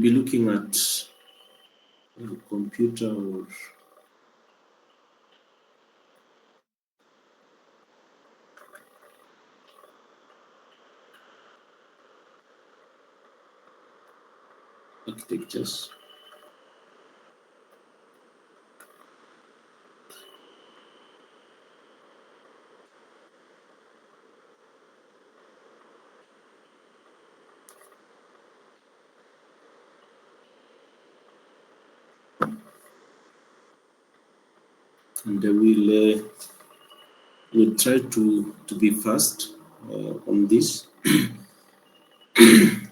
be looking at a computer or architectures. And we'll try to be fast on this.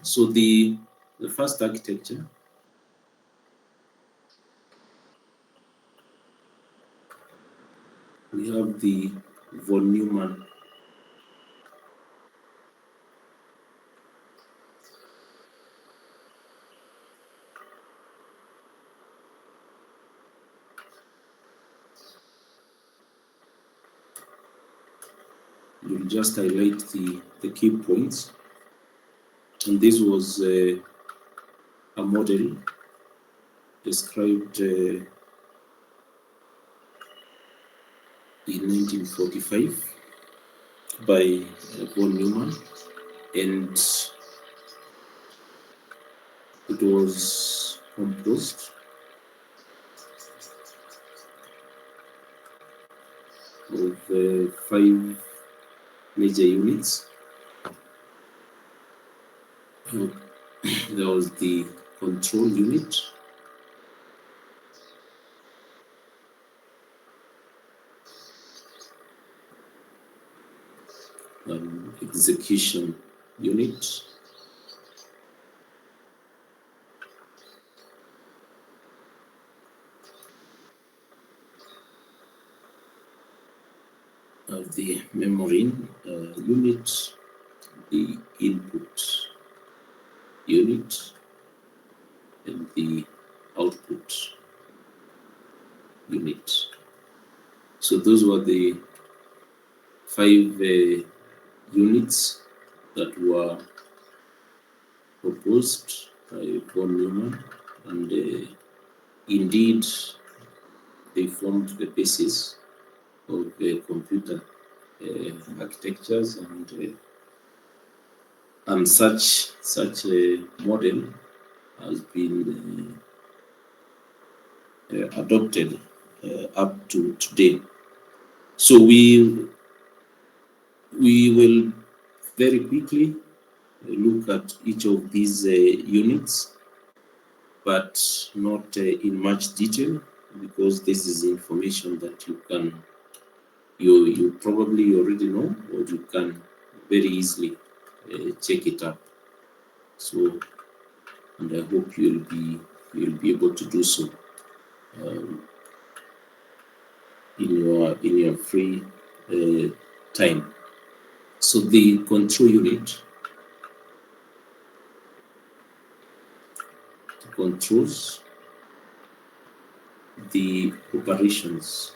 So the first architecture, we have the von Neumann We'll just highlight the key points. And this was a model described in 1945 by von Neumann, and it was composed of 5 major units. There was the control unit, execution unit, the memory unit, the input unit, and the output unit. So those were the 5 units that were proposed by von Neumann, and indeed they formed the basis of computer architectures, and such a model has been adopted up to today. So we will very quickly look at each of these units, but not in much detail, because this is information that you probably already know, or you can very easily check it up. So, and I hope you'll be able to do so in your free time. So the control unit controls the operations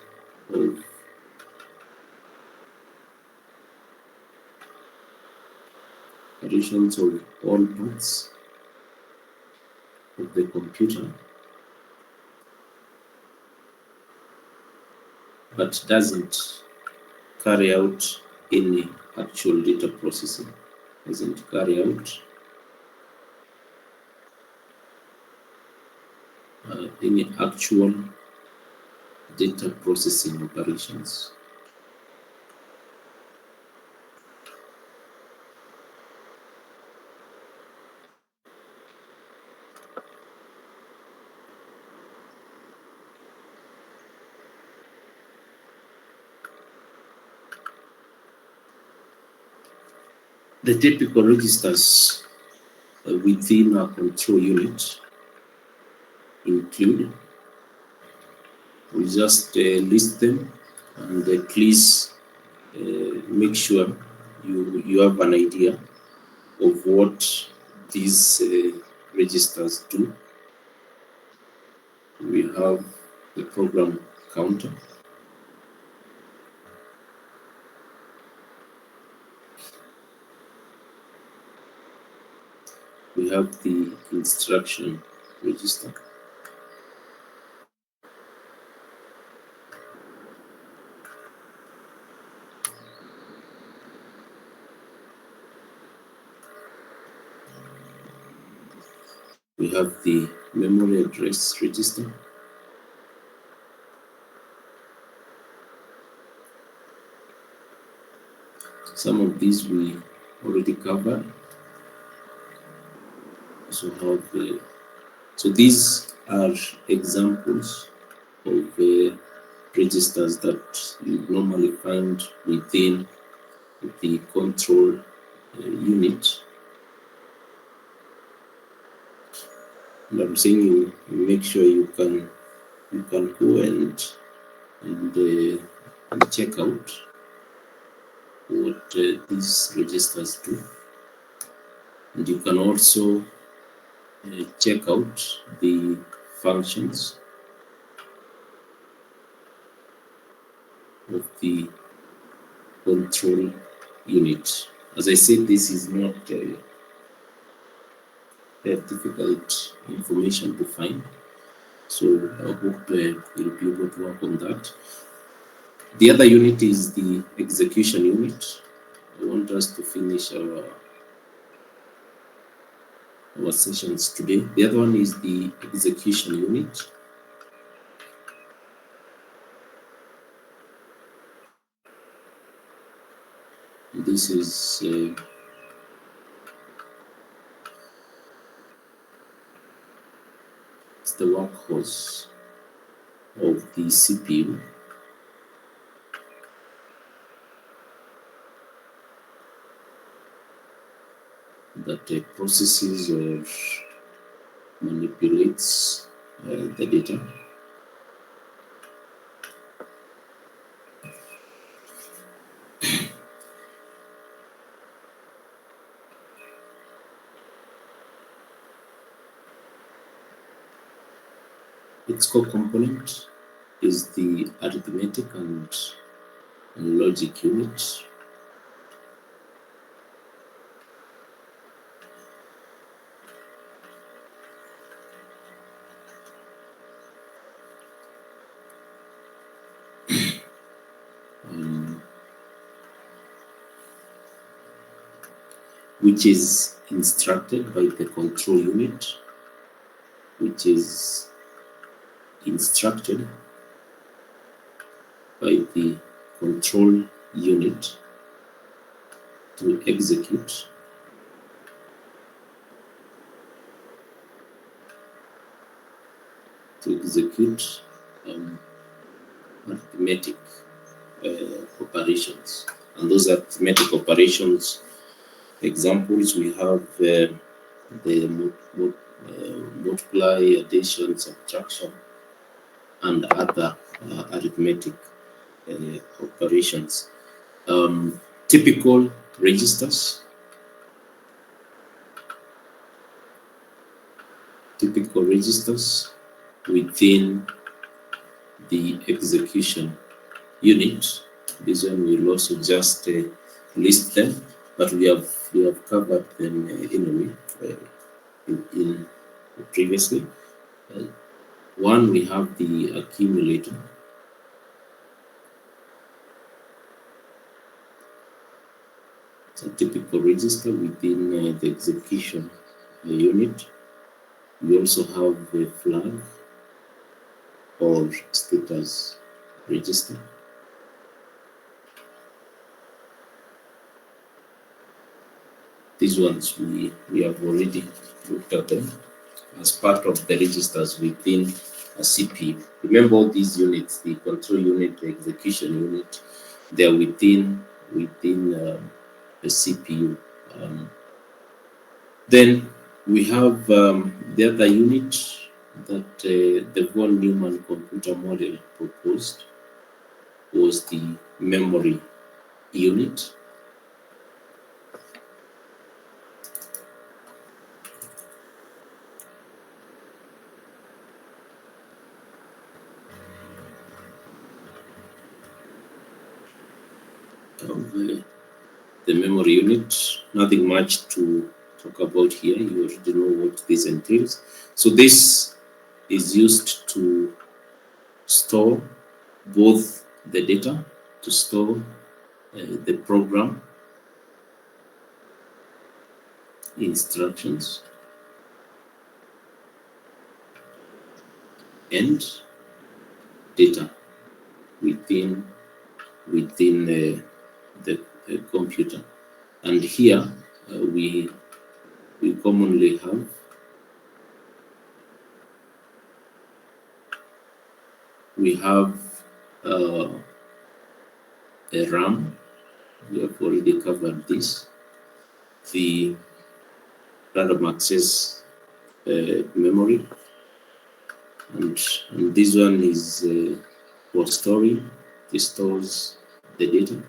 of all parts of the computer, but doesn't carry out any actual data processing, doesn't carry out any actual data processing operations. The typical registers within a control unit include, we just list them, and please make sure you have an idea of what these registers do. We have the program counter, we have the instruction register. We have the memory address register. Some of these we already covered. So these are examples of registers that you normally find within the control unit. And I'm saying you make sure you can go and check out what these registers do, and you can also check out the functions of the control unit. As I said, this is not difficult information to find, so I hope you'll be able to work on that. The other unit is the execution unit. I want us to finish our sessions today. The other one is the execution unit. This is it's the workhorse of the CPU that processes or manipulates the data. Its core component is the arithmetic and logic unit. Which is instructed by the control unit, which is instructed by the control unit to execute arithmetic operations. And those arithmetic operations examples, we have the multiply, addition, subtraction, and other arithmetic operations. Typical registers. Typical registers within the execution unit. This one will also just list them, but we have covered them anyway in previously. One, we have the accumulator. It's a typical register within the execution unit. We also have the flag or status register. These ones we have already looked at them as part of the registers within a CPU. Remember all these units, the control unit, the execution unit, they're within the CPU. Then we have the other unit that the von Neumann computer model proposed was the memory unit. The memory unit, nothing much to talk about here. You already know what this entails. So this is used to store both the data, to store the program instructions and data within the computer. And here we commonly have uh, a RAM. We have already covered this. The random access memory, and this one is for storing. It stores the data,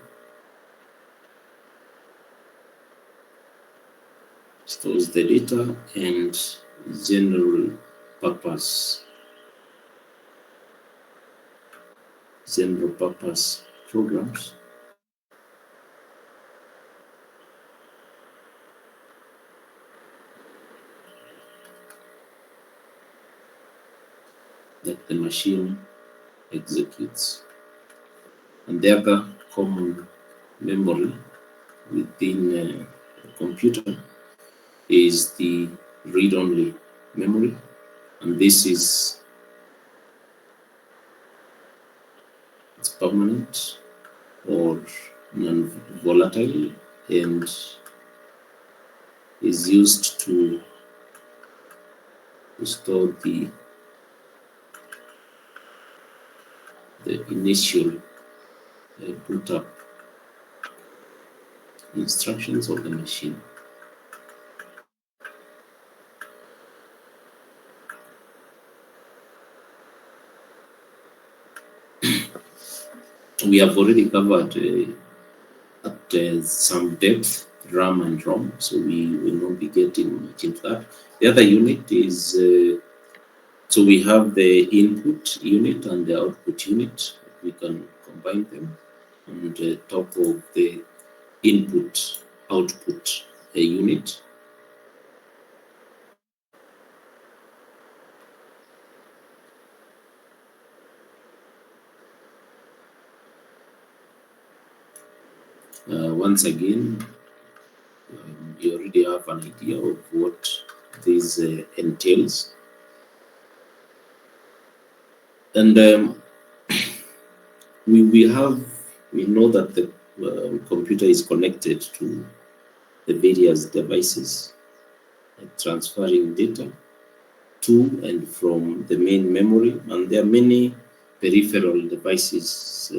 and general purpose programs. That the machine executes. And the other common memory within a computer is the read-only memory, and this is it's permanent or non-volatile and is used to store the initial boot up instructions of the machine. We have already covered at some depth RAM and ROM, so we will not be getting much into that. The other unit is so we have the input unit and the output unit. We can combine them on the top of the input output unit. Once again, you already have an idea of what this entails. And we know that the computer is connected to the various devices, transferring data to and from the main memory, and there are many peripheral devices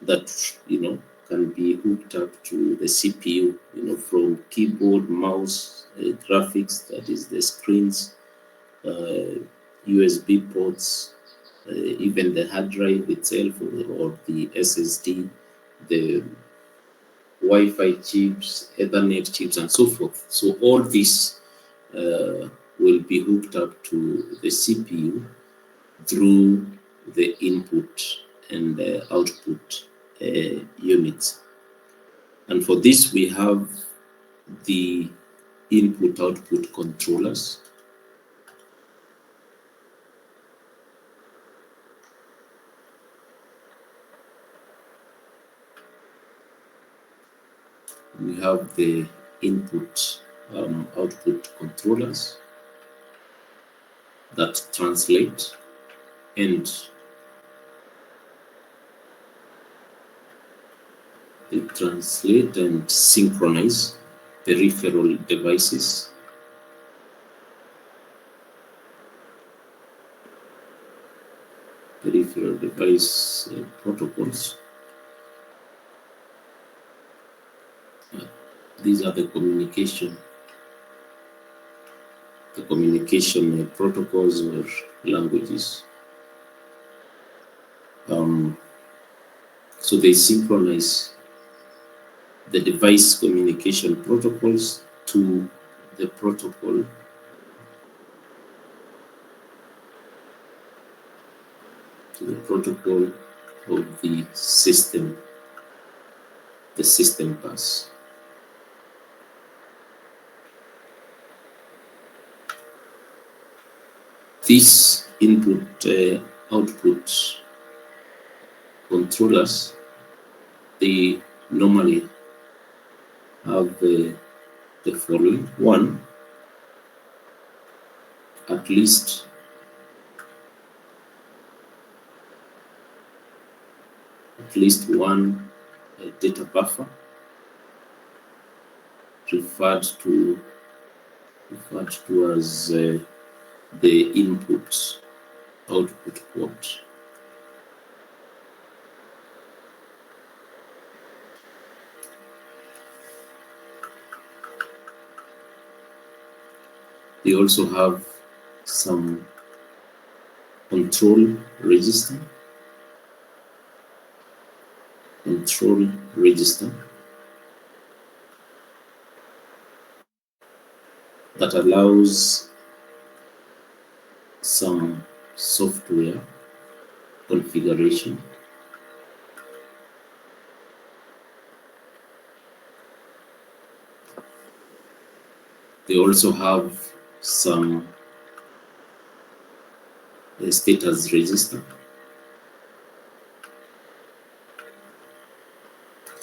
that can be hooked up to the CPU, from keyboard, mouse, graphics, that is the screens, USB ports, even the hard drive itself, or the SSD, the Wi-Fi chips, Ethernet chips, and so forth. So all this will be hooked up to the CPU through the input and output units. And for this, we have the input-output controllers. We have the input-output controllers that translate and synchronize peripheral devices. Peripheral device protocols. These are the communication protocols or languages. So they synchronize the device communication protocols to the protocol of the system bus. These input output controllers, they normally have the following: one, at least one data buffer referred to as the input output port. They also have some control register that allows some software configuration. They also have some status register.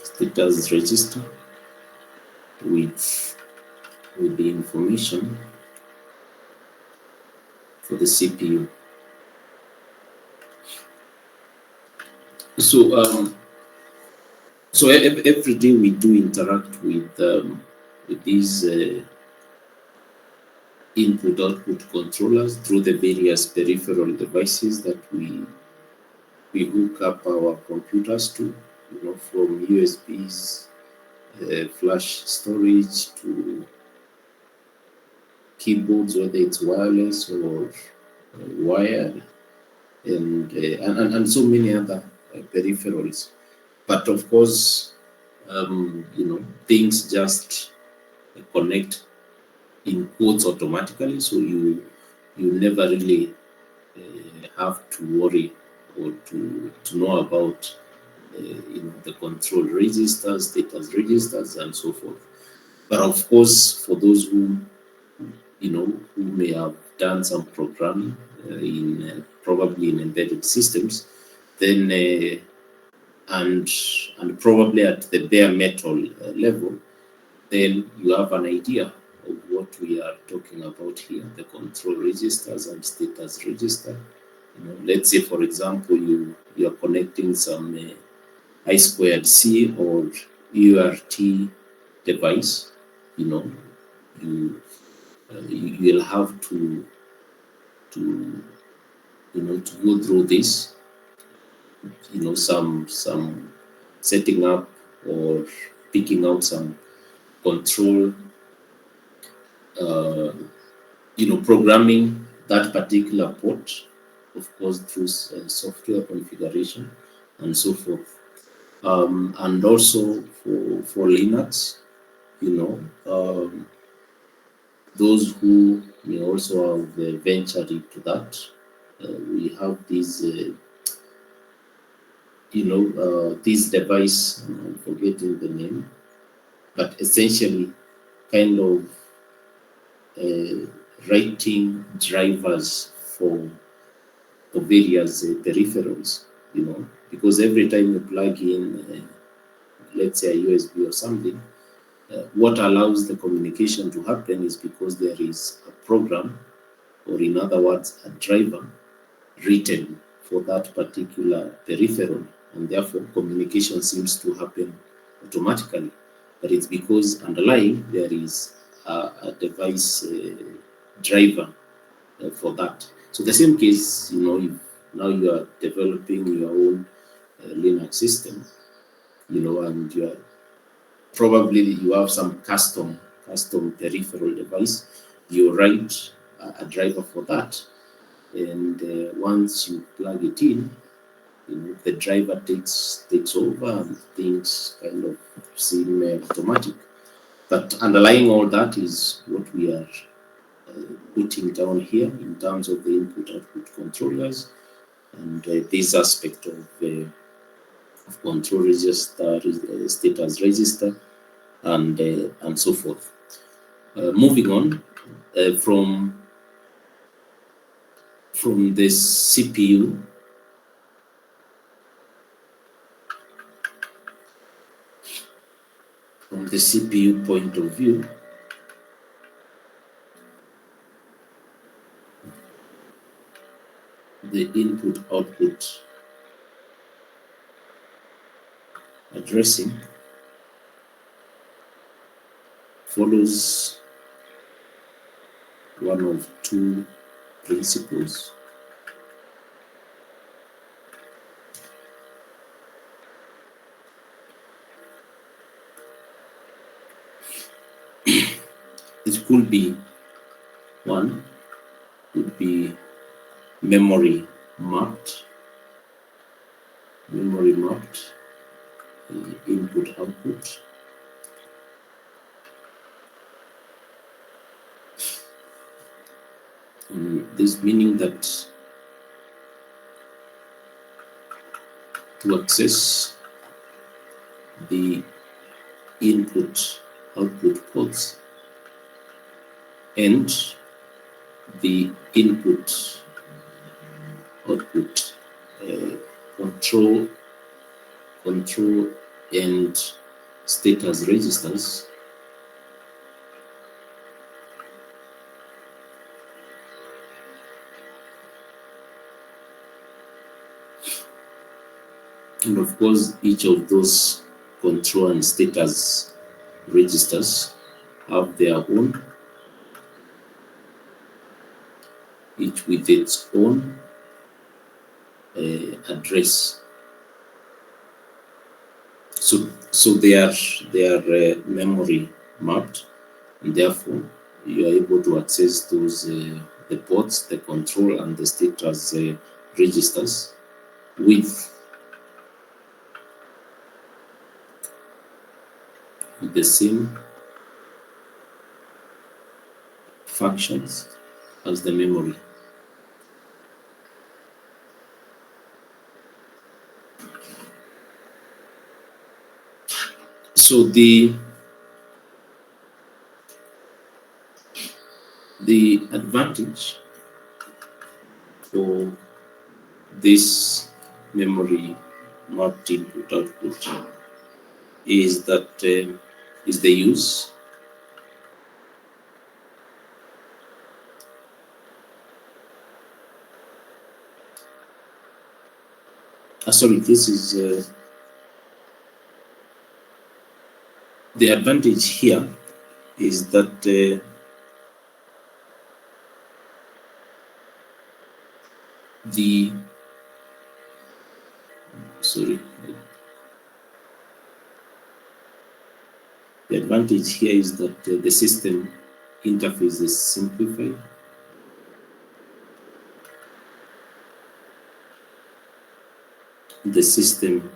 Status register with the information for the CPU. So every day we do interact with these input-output controllers through the various peripheral devices that we hook up our computers to, from USBs, flash storage, to keyboards, whether it's wireless or wired, and so many other peripherals. But of course, things just connect in quotes automatically, so you never really have to worry or to know about the control registers, status registers, and so forth. But of course, for those who who may have done some programming in probably in embedded systems, then and probably at the bare metal level, then you have an idea of what we are talking about here: the control registers and status register. Let's say, for example, you are connecting some I2C or UART device. You will have to go through this, some setting up or picking out some control, programming that particular port, of course, through software configuration and so forth. And also for Linux, those who may also have ventured into that, we have these, this device, I'm forgetting the name, but essentially kind of writing drivers for various peripherals, because every time you plug in, let's say, a USB or something, what allows the communication to happen is because there is a program, or in other words, a driver written for that particular peripheral, and therefore communication seems to happen automatically. But it's because underlying there is a device driver for that. So the same case, if now you are developing your own Linux system, and you are probably you have some custom peripheral device, you write a driver for that, and once you plug it in, the driver takes over, and things kind of seem automatic. But underlying all that is what we are putting down here in terms of the input-output controllers, and this aspect of control register, status register, and so forth. Moving on from from the CPU, point of view, the input-output addressing follows one of two principles. It could be one, could be memory mapped, input-output. This meaning that to access the input-output ports and the input-output control and status registers, and of course each of those control and status registers have their own, each with its own address. So they are memory mapped, and therefore you are able to access those the ports, the control and the status registers with the same functions as the memory. So the advantage for this memory mapped input output is that is the use sorry, this is the advantage here is that the advantage here is that the system interface is simplified. The system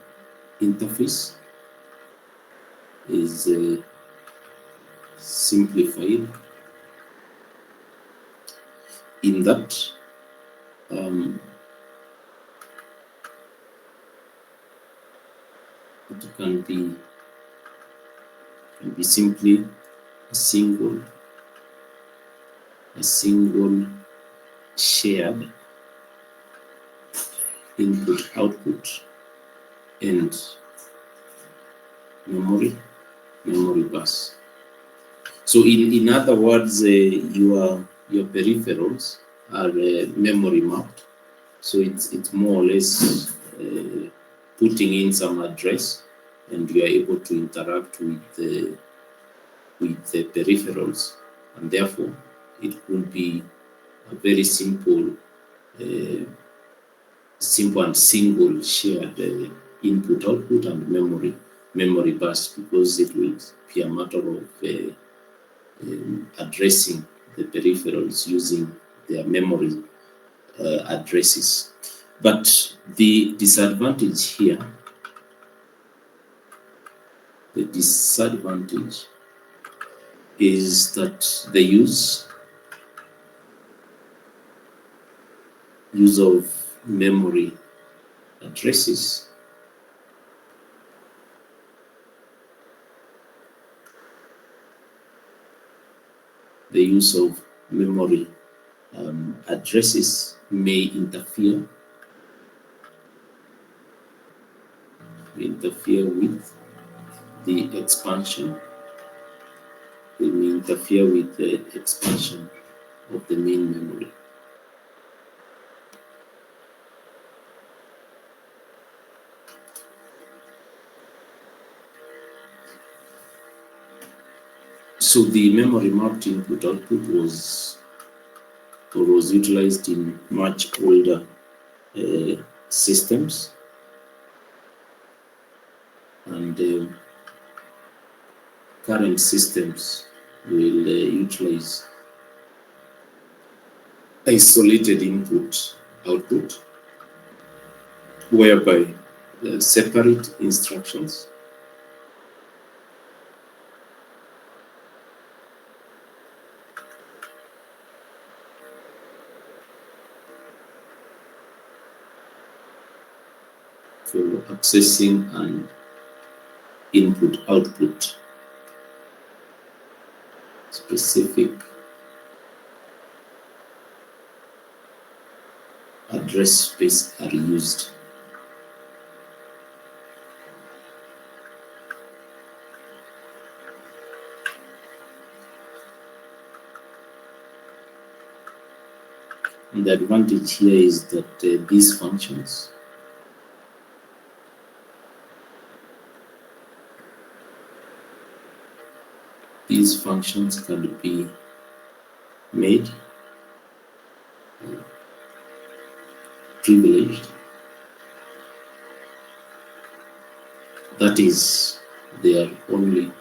interface is simplified in that it can be simply a single shared input output and memory bus. So in other words, your peripherals are memory mapped. So it's more or less putting in some address, and you are able to interact with the peripherals, and therefore it could be a very simple and single shared input output and memory bus, because it will be a matter of addressing the peripherals using their memory addresses. But the disadvantage here, is that the use of memory addresses addresses may interfere with the expansion. They may interfere with the expansion of the main memory. So the memory mapped input output was utilized in much older systems, and current systems will utilize isolated input output, whereby separate instructions for accessing an input output specific address space are used. And the advantage here is that these functions can be made privileged. That is, they are only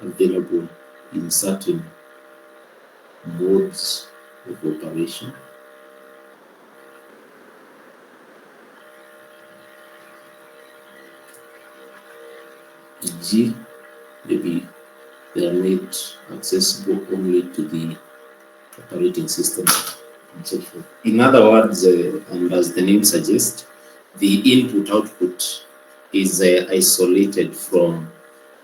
available in certain modes of operation. E.g., maybe they are made accessible only to the operating system and so forth. In other words, and as the name suggests, the input-output is isolated from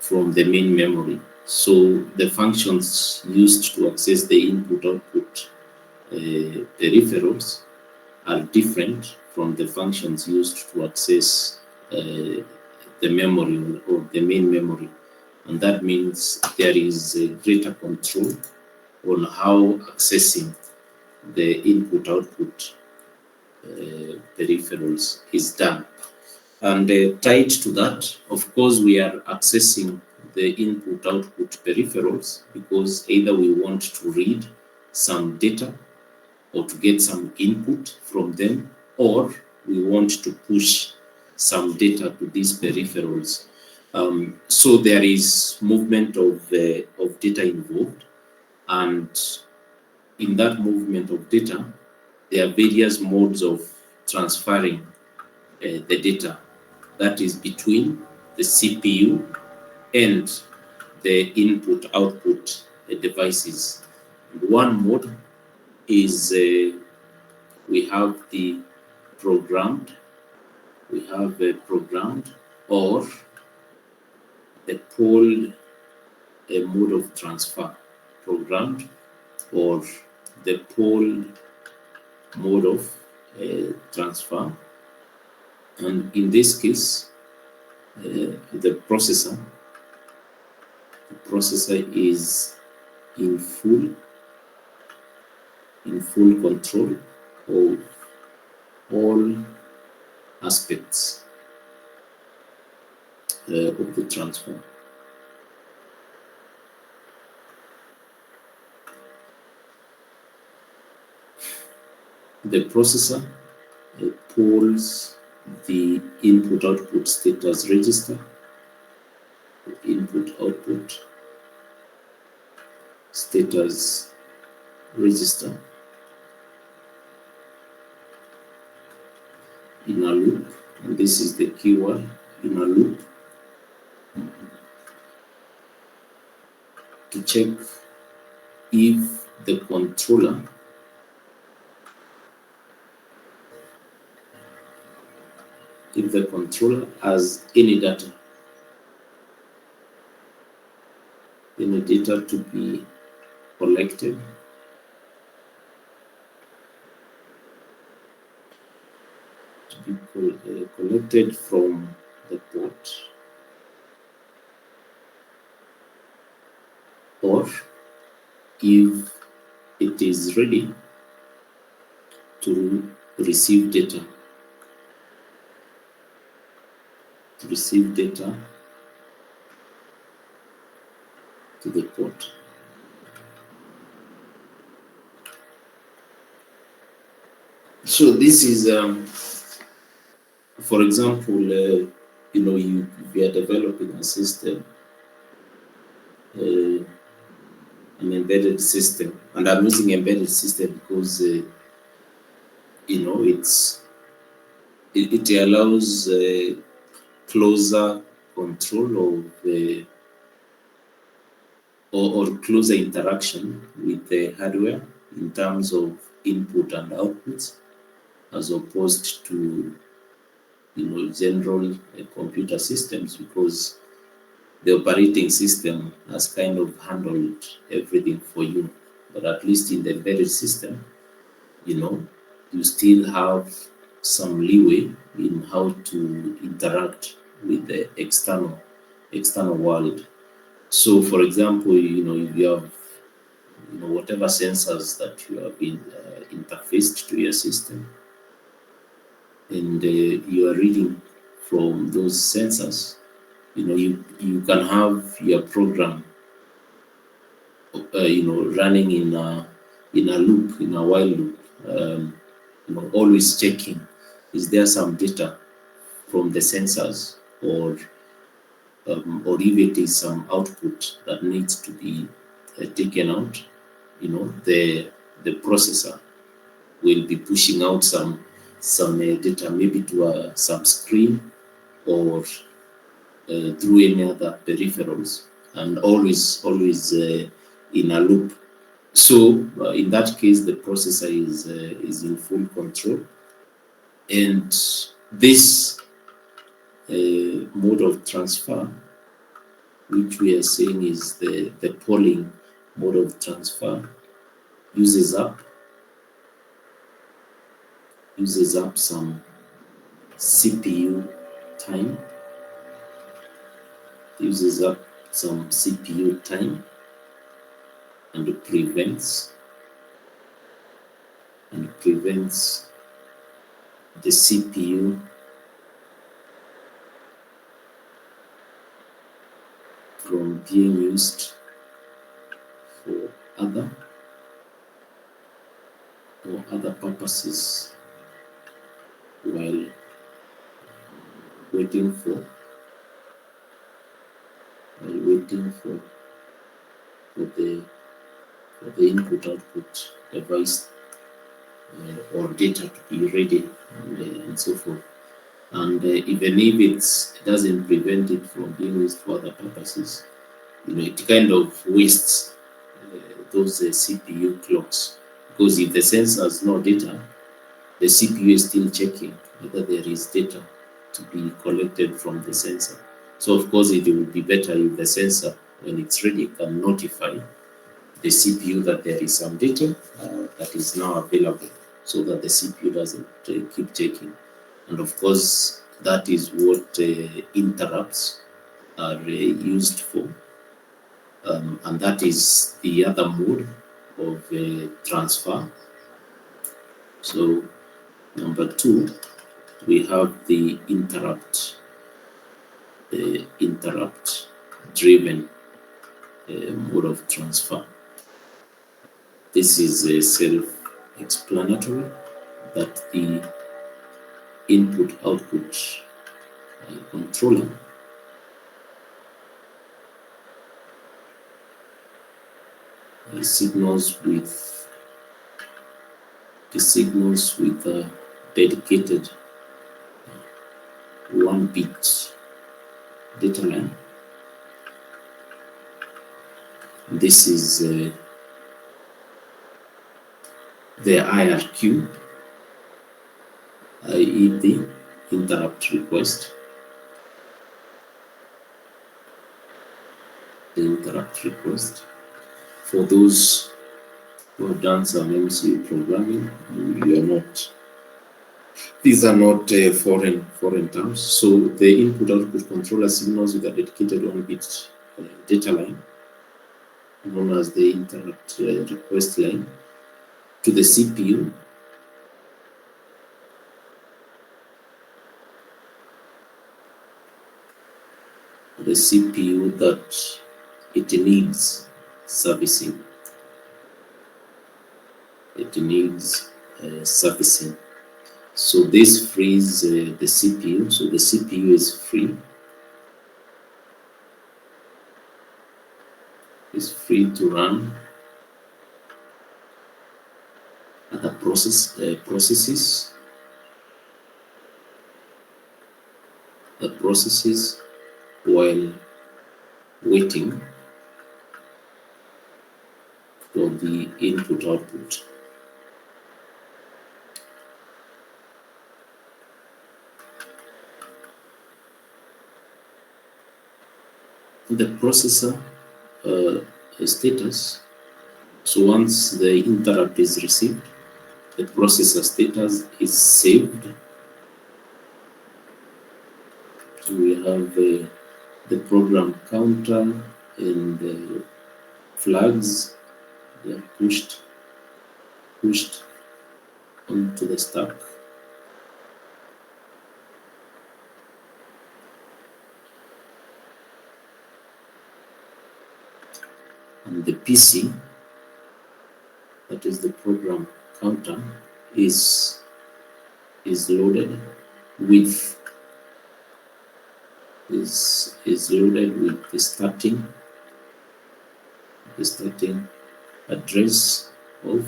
the main memory. So the functions used to access the input-output peripherals are different from the functions used to access the memory or the main memory. And that means there is a greater control on how accessing the input-output peripherals is done. And tied to that, of course, we are accessing the input-output peripherals because either we want to read some data or to get some input from them, or we want to push some data to these peripherals. So there is movement of data involved, and in that movement of data, there are various modes of transferring the data, that is between the CPU and the input-output devices. One mode is we have the programmed, or the pooled mode of transfer, programmed or the pooled mode of transfer. And in this case, the processor is in full control of all aspects of the transfer. The processor pulls the input-output status register, input-output status register in a loop, and this is the keyword, in a loop, to check if the controller if the controller has any data to be collected, collected from the port, or if it is ready to receive data, to the port. So this is, for example, you are developing a system, an embedded system, and I'm using embedded system because it allows closer control of or closer interaction with the hardware in terms of input and outputs, as opposed to general computer systems, because the operating system has kind of handled everything for you. But at least in the embedded system, you still have some leeway in how to interact with the external world. So, for example, if you have whatever sensors that you have been interfaced to your system, and you are reading from those sensors, you can have your program running in a loop, in a while loop, always checking, is there some data from the sensors, or if it is some output that needs to be taken out, the processor will be pushing out some data, maybe to some screen, or through any other peripherals, and always in a loop. So in that case, the processor is in full control, and this mode of transfer, which we are saying is the polling mode of transfer, uses up some CPU time, and prevents the CPU from being used for other purposes, while waiting for the input-output device or data to be ready, and so forth. And even if it doesn't prevent it from being used for other purposes, it kind of wastes those CPU clocks, because if the sensor has no data, the CPU is still checking whether there is data to be collected from the sensor. So of course, it would be better if the sensor, when it's ready, can notify the CPU that there is some data that is now available, so that the CPU doesn't keep checking. And of course, that is what interrupts are used for. And that is the other mode of transfer. So number 2, we have the interrupt-driven mode of transfer. This is self-explanatory, that the input-output controller signals with a dedicated 1-bit data line. This is the IRQ, IED, interrupt request. The interrupt request. For those who have done some MCU programming, you are not. These are not foreign terms. So the input-output controller signals with a dedicated 1-bit data line, known as the interrupt request line, to the CPU. The CPU that it needs servicing. It needs servicing. So this frees the CPU. So the CPU is free. Is free to run other processes while waiting for the input output. The processor status. So once the interrupt is received, the processor status is saved. So we have the program counter and the flags. They are pushed onto the stack. And the PC, that is the program counter, is loaded with loaded with the starting address of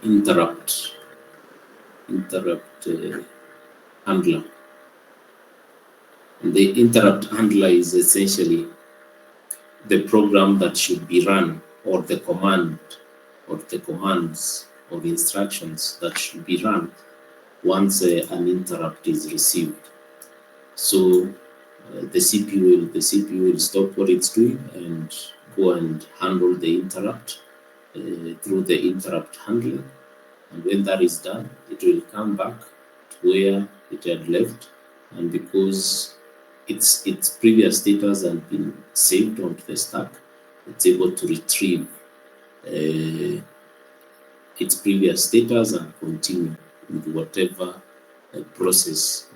interrupt handler. And the interrupt handler is essentially the program that should be run, or the command, or the commands or the instructions that should be run once an interrupt is received. So the CPU will stop what it's doing and go and handle the interrupt through the interrupt handler. And when that is done, it will come back to where it had left. And because its previous status has been saved onto the stack, it's able to retrieve its previous status and continue with whatever processes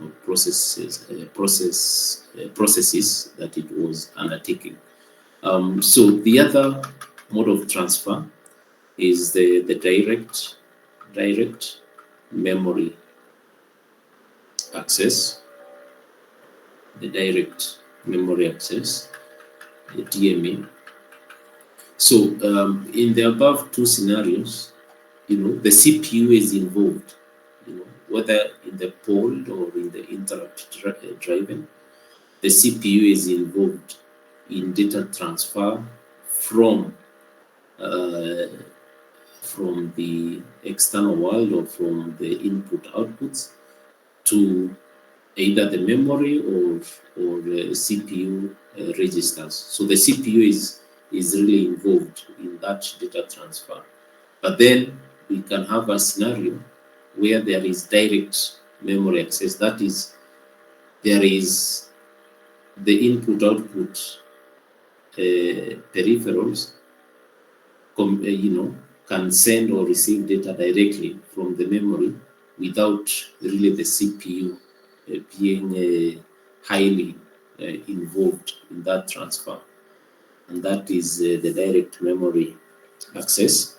that it was undertaking. So the other mode of transfer is the direct memory access. The direct memory access, the DMA. So in the above two scenarios, the CPU is involved, whether in the polled or in the interrupt driven. The CPU is involved in data transfer from the external world or from the input outputs to either the memory or the CPU registers. So the CPU is really involved in that data transfer. But then we can have a scenario where there is direct memory access. That is, there is the input-output peripherals, can send or receive data directly from the memory without really the CPU being highly involved in that transfer. And that is the direct memory access.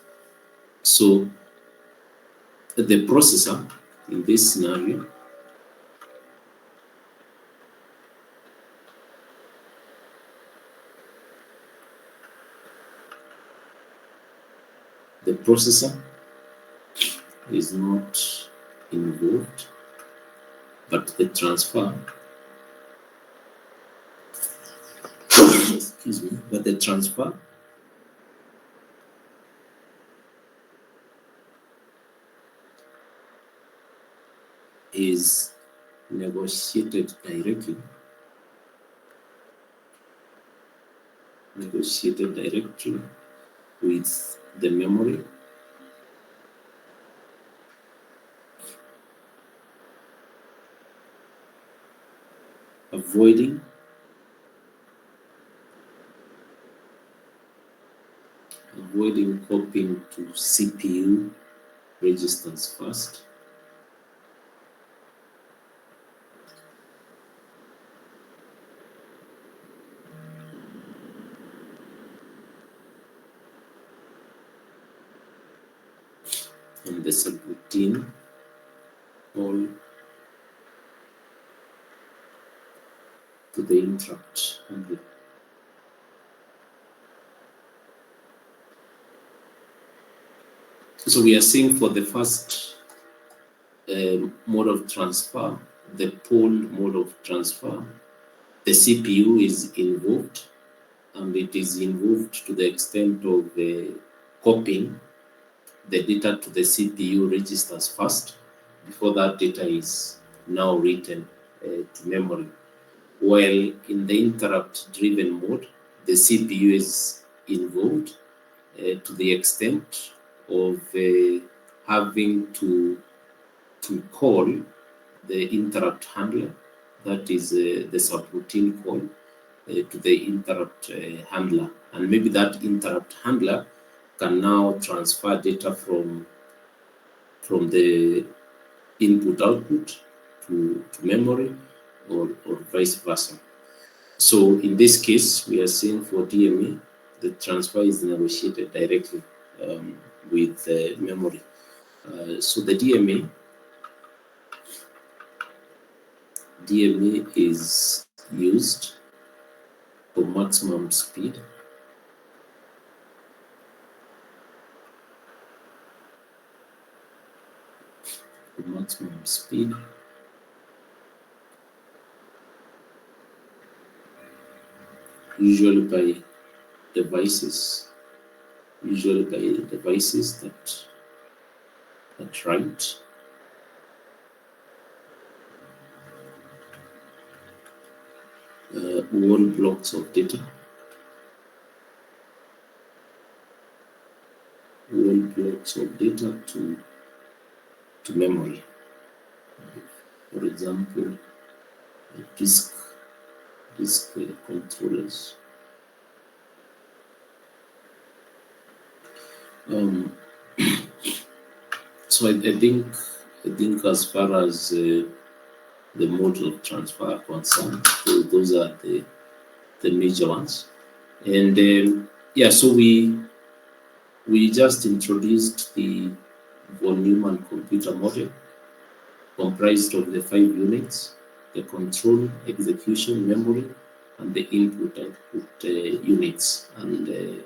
So the processor in this scenario is not involved, but the transfer excuse me, but the transfer is negotiated directly with the memory, avoiding copying to CPU registers first. And the subroutine call to the interrupt handler. So we are seeing for the first mode of transfer, the poll mode of transfer, the CPU is involved, and it is involved to the extent of copying the data to the CPU registers first, before that data is now written to memory. While in the interrupt-driven mode, the CPU is involved to the extent of having to call the interrupt handler, that is the subroutine call to the interrupt handler. And maybe that interrupt handler can now transfer data from the input-output to memory, or vice versa. So in this case, we are seeing for DMA, the transfer is negotiated directly with the memory. So the DMA is used for maximum speed. Usually by devices that write whole blocks of data, to memory. For example, disk controllers. So I think as far as the modes of transfer are concerned, those are the major ones. And yeah, so we just introduced the von Neumann computer model, comprised of the 5 units: the control, execution, memory, and the input-output units. And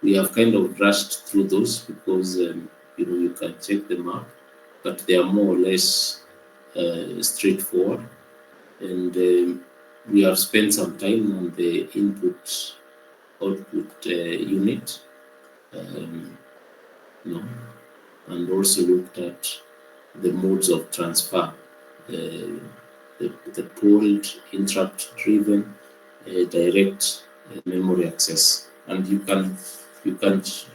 we have kind of rushed through those because you can check them out, but they are more or less straightforward. And we have spent some time on the input-output unit, and also looked at the modes of transfer, the pooled, interrupt-driven, direct memory access. And you can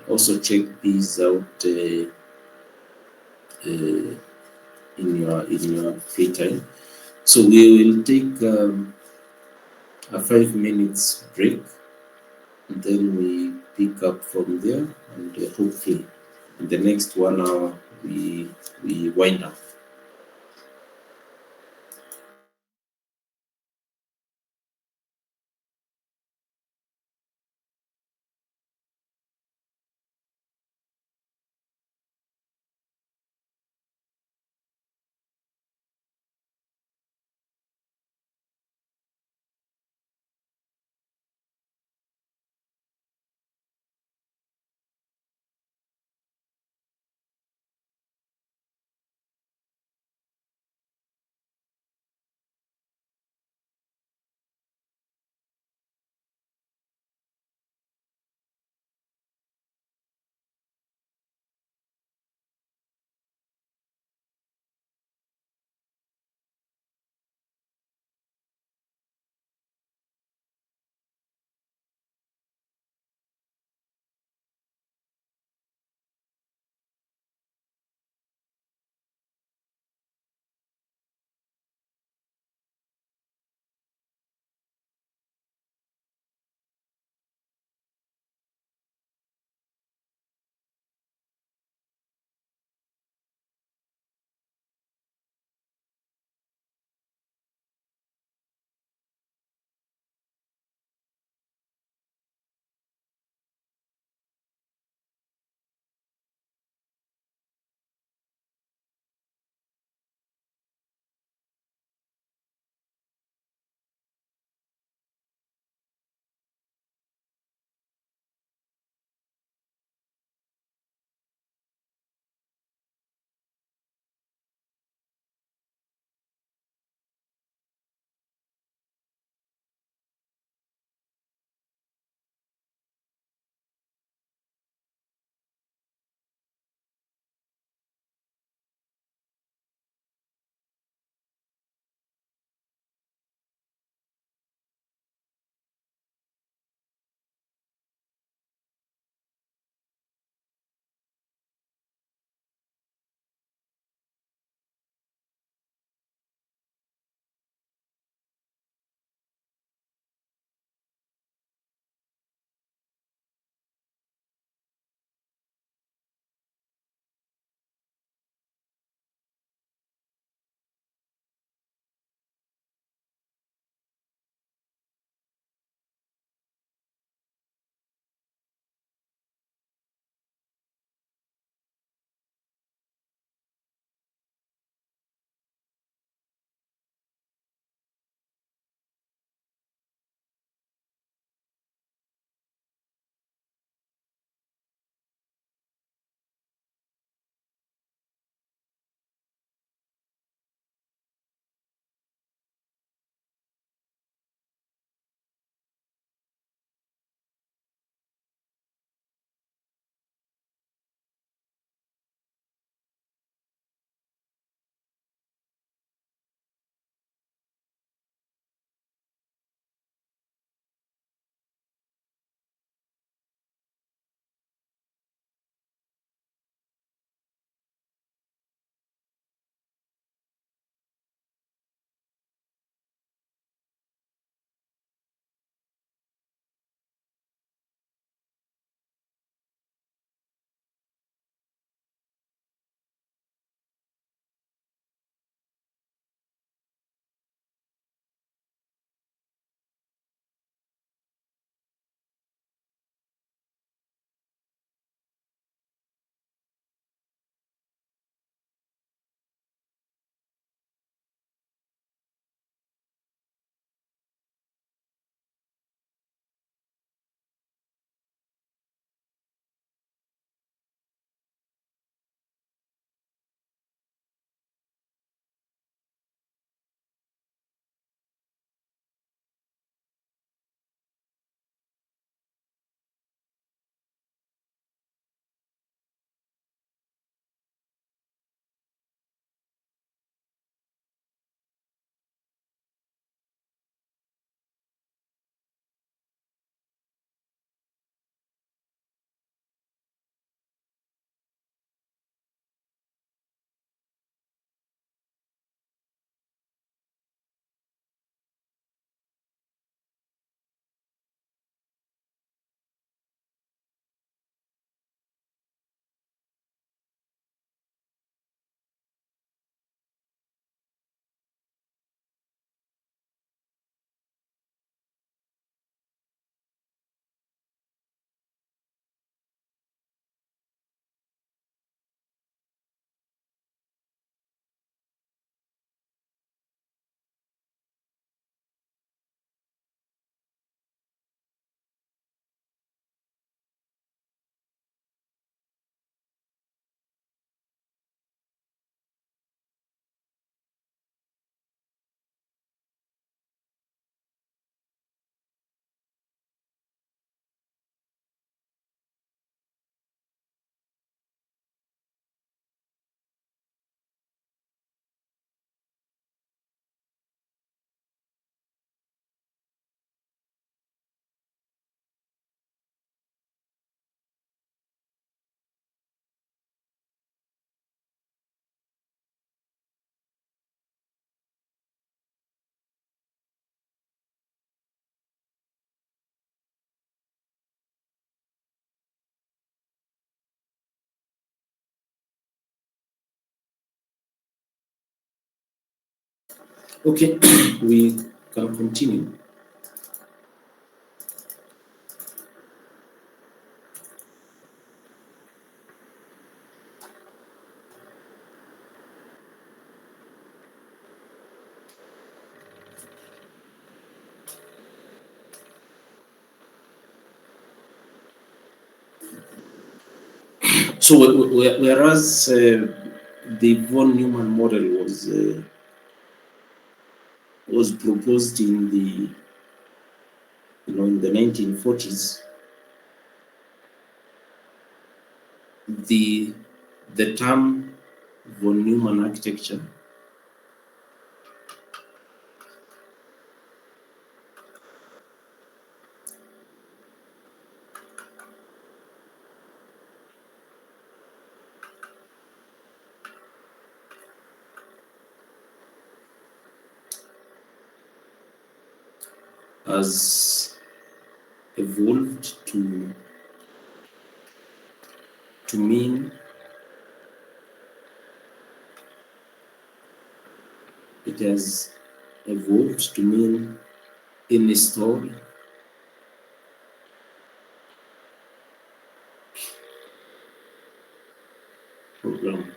also check these out in your free time. So we will take a 5 minutes break, and then we pick up from there, and hopefully in the next 1 hour we wind up. Okay, we can continue. So whereas the von Neumann model was proposed in the in the 1940s, the term von Neumann architecture has evolved to mean it has evolved to mean any story, program,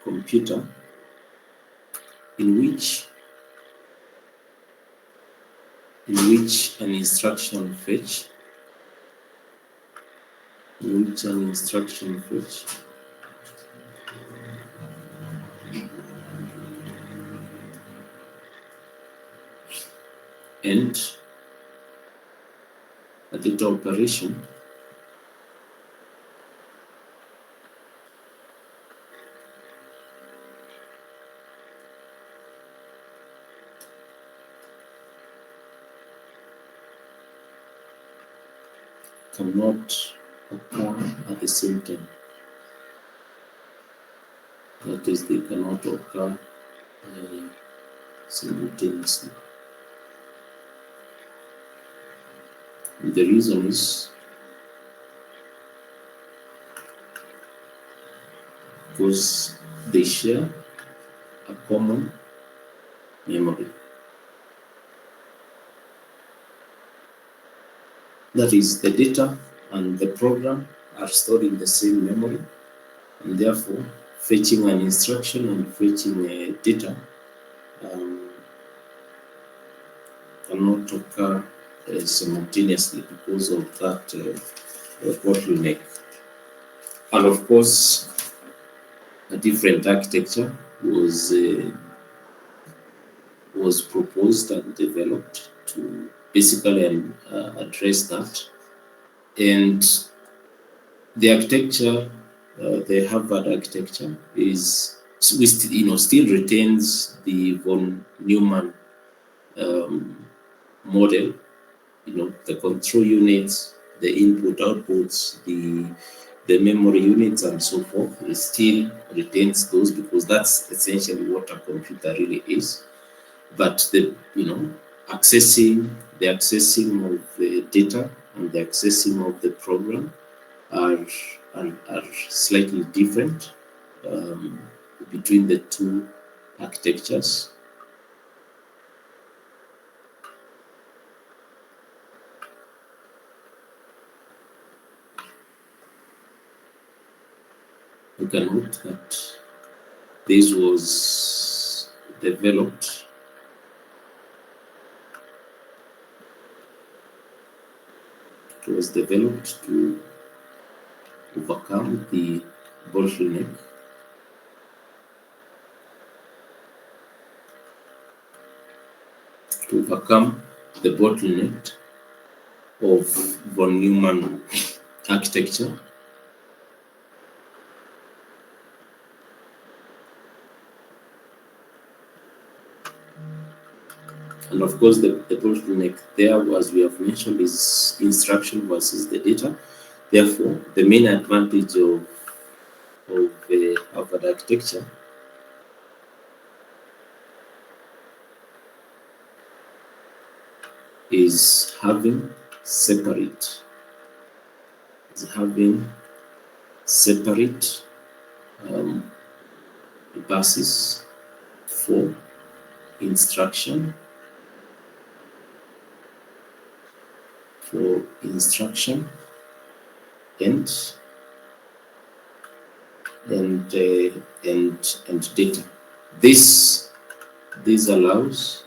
computer in which an instruction fetch and a data operation cannot occur at the same time. That is, they cannot occur simultaneously. And the reason is because they share a common memory. That is, the data and the program are stored in the same memory, and therefore fetching an instruction and fetching data cannot occur simultaneously because of that bottleneck. And of course, a different architecture was proposed and developed to basically address that. And the architecture, the Harvard architecture, still retains the von Neumann model. The control units, the input outputs, the memory units, and so forth. It still retains those because that's essentially what a computer really is. But the accessing of the data and the accessing of the program are slightly different between the two architectures. You can note that this was developed to overcome the bottleneck of von Neumann architecture. And of course, the bottleneck there, as we have mentioned, is instruction versus the data. Therefore, the main advantage of the Harvard architecture is having separate buses for instruction, and data. This allows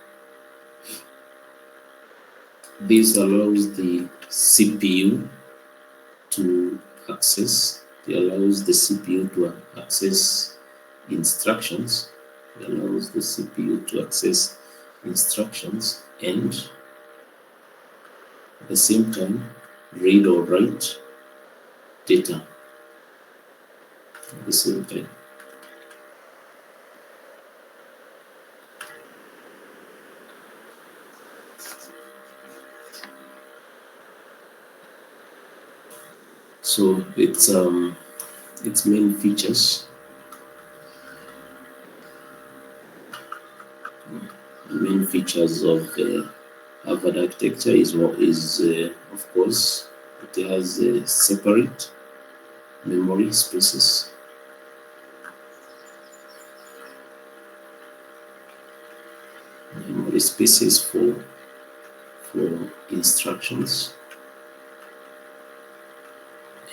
the CPU to access. It allows the CPU to access instructions. It allows the CPU to access instructions and at the same time read or write data at the same time. So its main features. The main features of the Harvard architecture is of course it has separate memory spaces. Memory spaces for instructions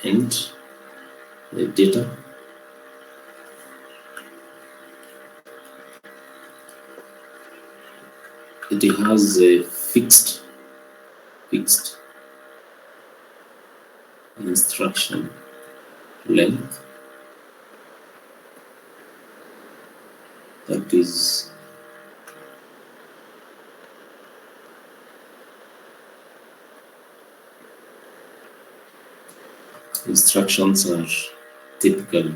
and the data. It has a fixed instruction length, that is instructions are typical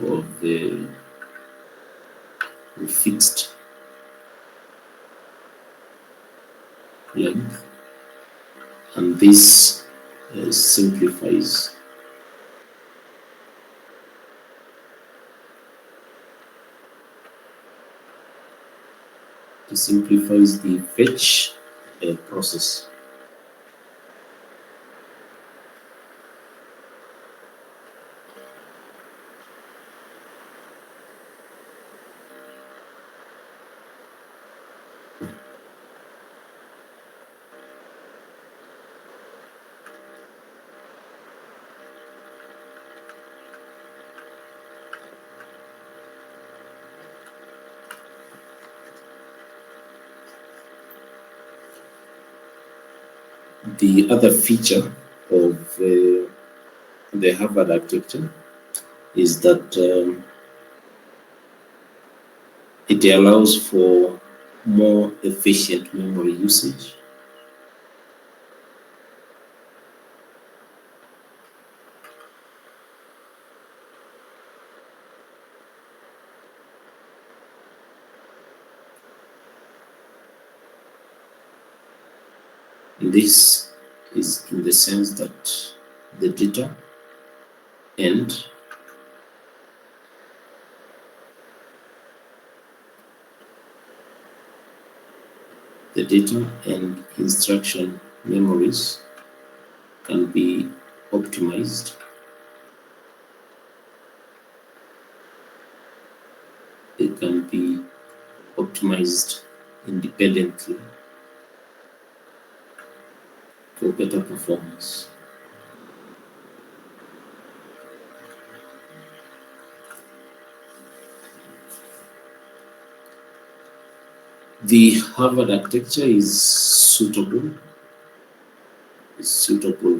of the fixed length, and this simplifies the fetch process. The other feature of the Harvard architecture is that it allows for more efficient memory usage. This is in the sense that the data and instruction memories can be optimized. They can be optimized independently for better performance. The Harvard architecture is suitable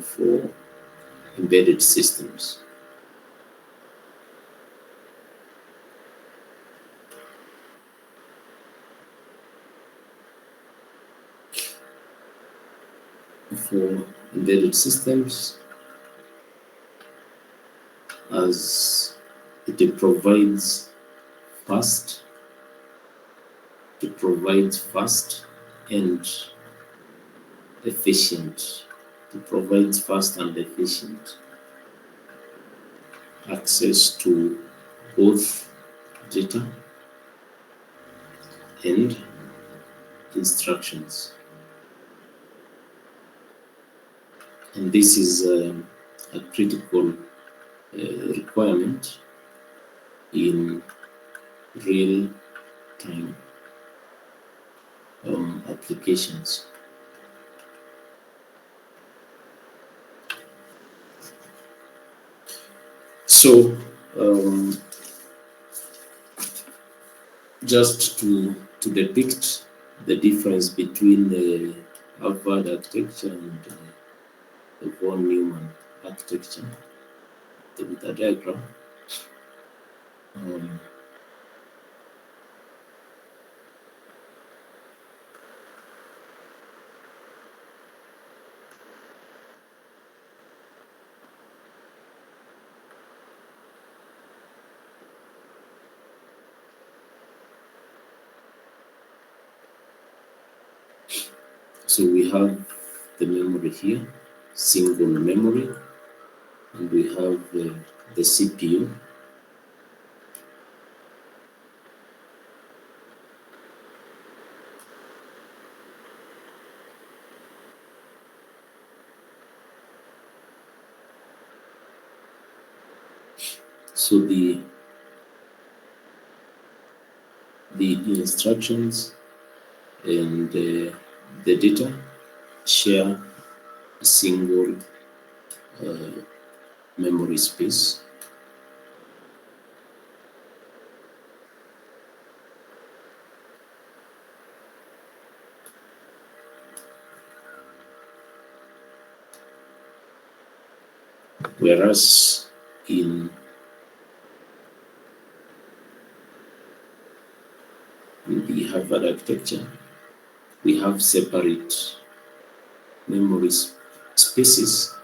for embedded systems. For embedded systems, as it provides fast and efficient. It provides fast and efficient access to both data and instructions. And this is a critical requirement in real time. applications. So just to depict the difference between the Harvard architecture and the von Neumann architecture with the diagram. So we have the memory here, single memory, and we have the CPU. So the instructions and the data share a single memory space. Whereas in the Harvard architecture, we have separate memory spaces.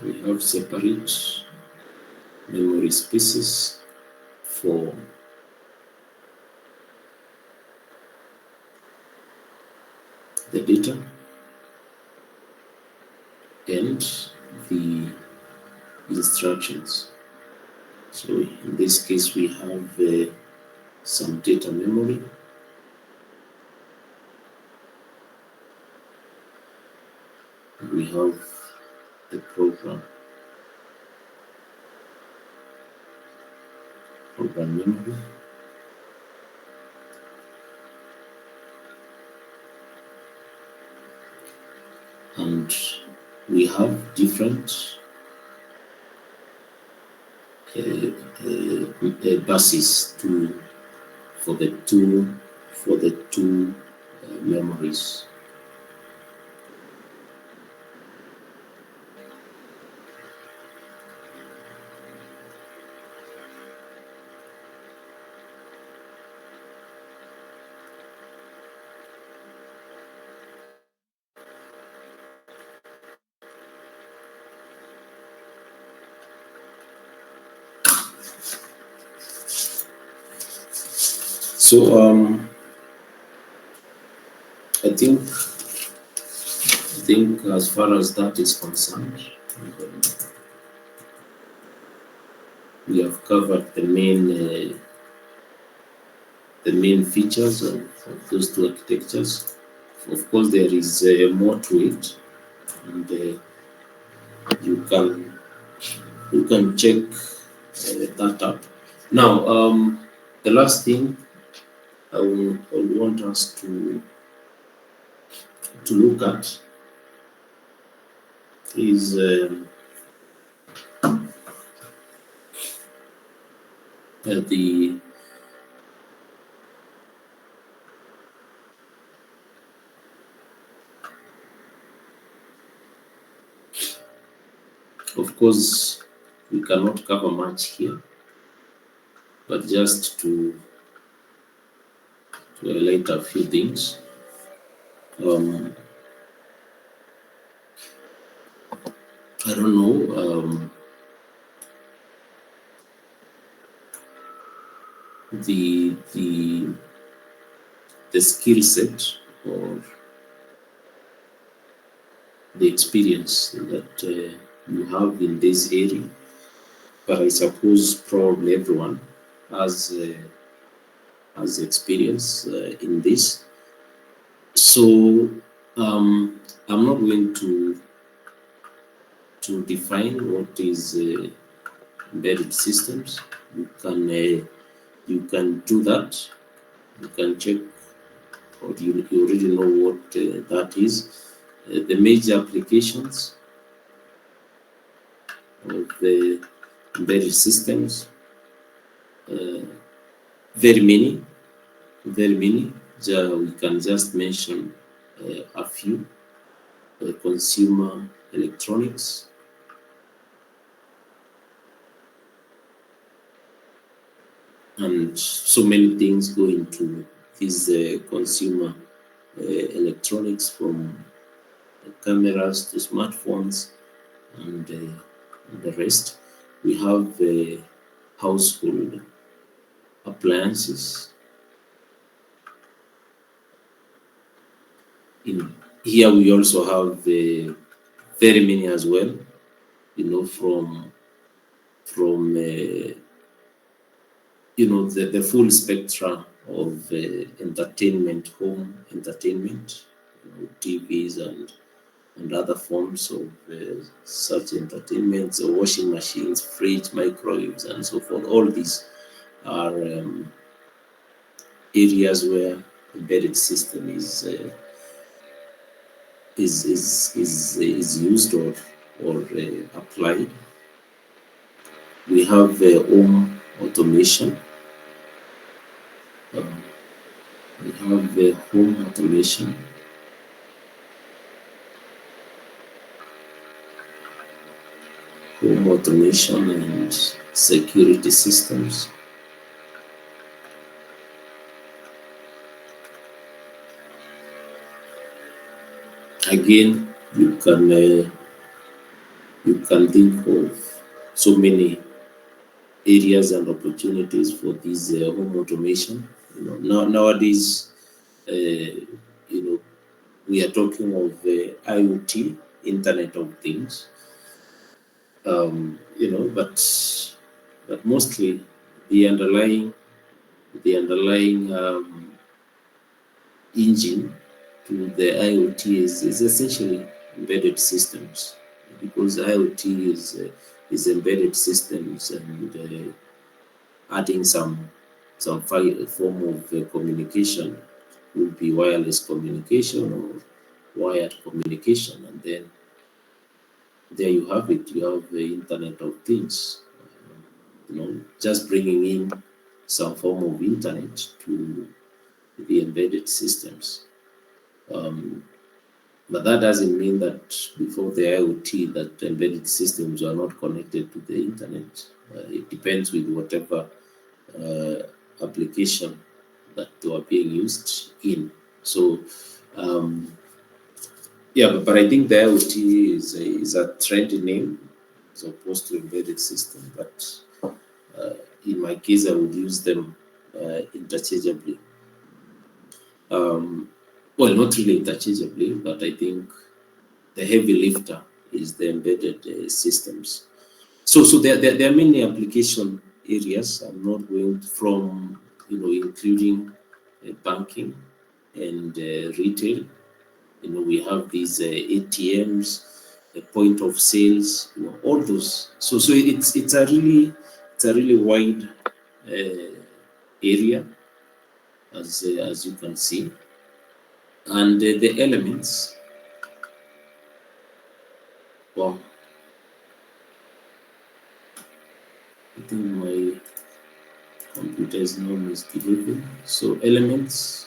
We have separate memory spaces for the data and the instructions. So in this case, we have some data memory. We have the program memory. And we have different buses for the two memories. So I think as far as that is concerned, we have covered the main features of those two architectures. Of course, there is more to it, and you can check that up. Now, the last thing I want us to look at is of course, we cannot cover much here, but just to highlight a few things. I don't know, the skill set or the experience that you have in this area, but I suppose probably everyone has experience in this. So I'm not going to define what is embedded systems. You can you can do that. You can check, or you already know what that is. The major applications of the embedded systems, very many, very many. We can just mention a few. Consumer electronics, and so many things go into these consumer electronics, from cameras to smartphones and the rest. We have household appliances. In here, we also have very many as well. From the full spectrum of entertainment, home entertainment, TVs and other forms of such entertainment, so washing machines, fridge, microwaves, and so forth. All these are areas where embedded system is used or applied. We have home automation. We have home automation. Home automation and security systems. Again, you can think of so many areas and opportunities for this home automation. Nowadays, we are talking of IoT, Internet of Things. But mostly the underlying engine to the IoT is essentially embedded systems, because IoT is embedded systems, and adding some form of communication, will be wireless communication or wired communication, and then there you have it. You have the Internet of Things. Just bringing in some form of internet to the embedded systems. But that doesn't mean that before the IoT that embedded systems are not connected to the internet. It depends with whatever application that they are being used in. So, but I think the IoT is a trendy name as opposed to embedded system. But in my case, I would use them interchangeably. Well, not really interchangeably, but I think the heavy lifter is the embedded systems. So there are many application areas. I'm not going from including banking and retail. We have these ATMs, the point of sales, all those. So it's a really wide area, as you can see, and the elements. Well, I think my computer is now misbehaving. So elements.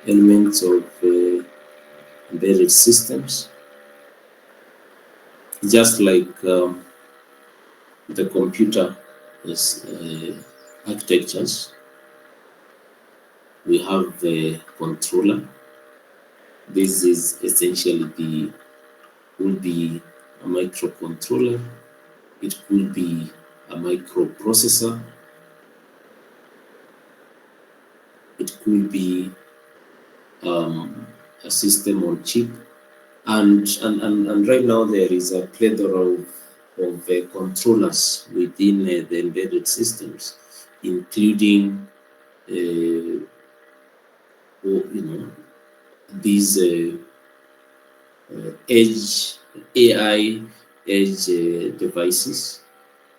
Elements of embedded systems, just like the computer architectures. We have the controller. This is essentially will be a microcontroller. It could be a microprocessor. It could be a system on chip, and right now there is a plethora of controllers within the embedded systems, including these edge AI edge devices,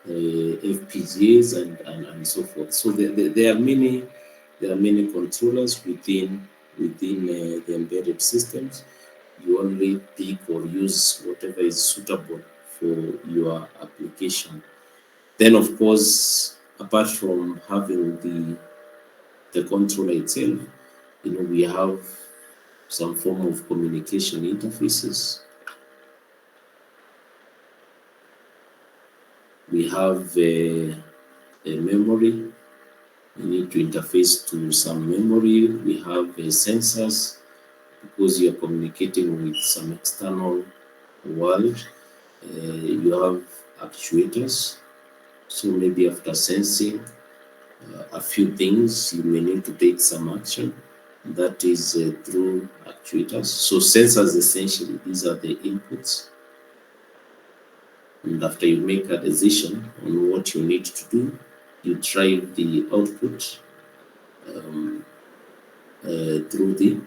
FPGAs, and so forth. So there are many controllers within the embedded systems. You only pick or use whatever is suitable for your application. Then, of course, apart from having the controller itself, we have some form of communication interfaces. We have a memory. You need to interface to some memory. We have sensors because you're communicating with some external world. You have actuators. So maybe after sensing a few things, you may need to take some action. That is through actuators. So sensors, essentially, these are the inputs. And after you make a decision on what you need to do, you drive the output um, through the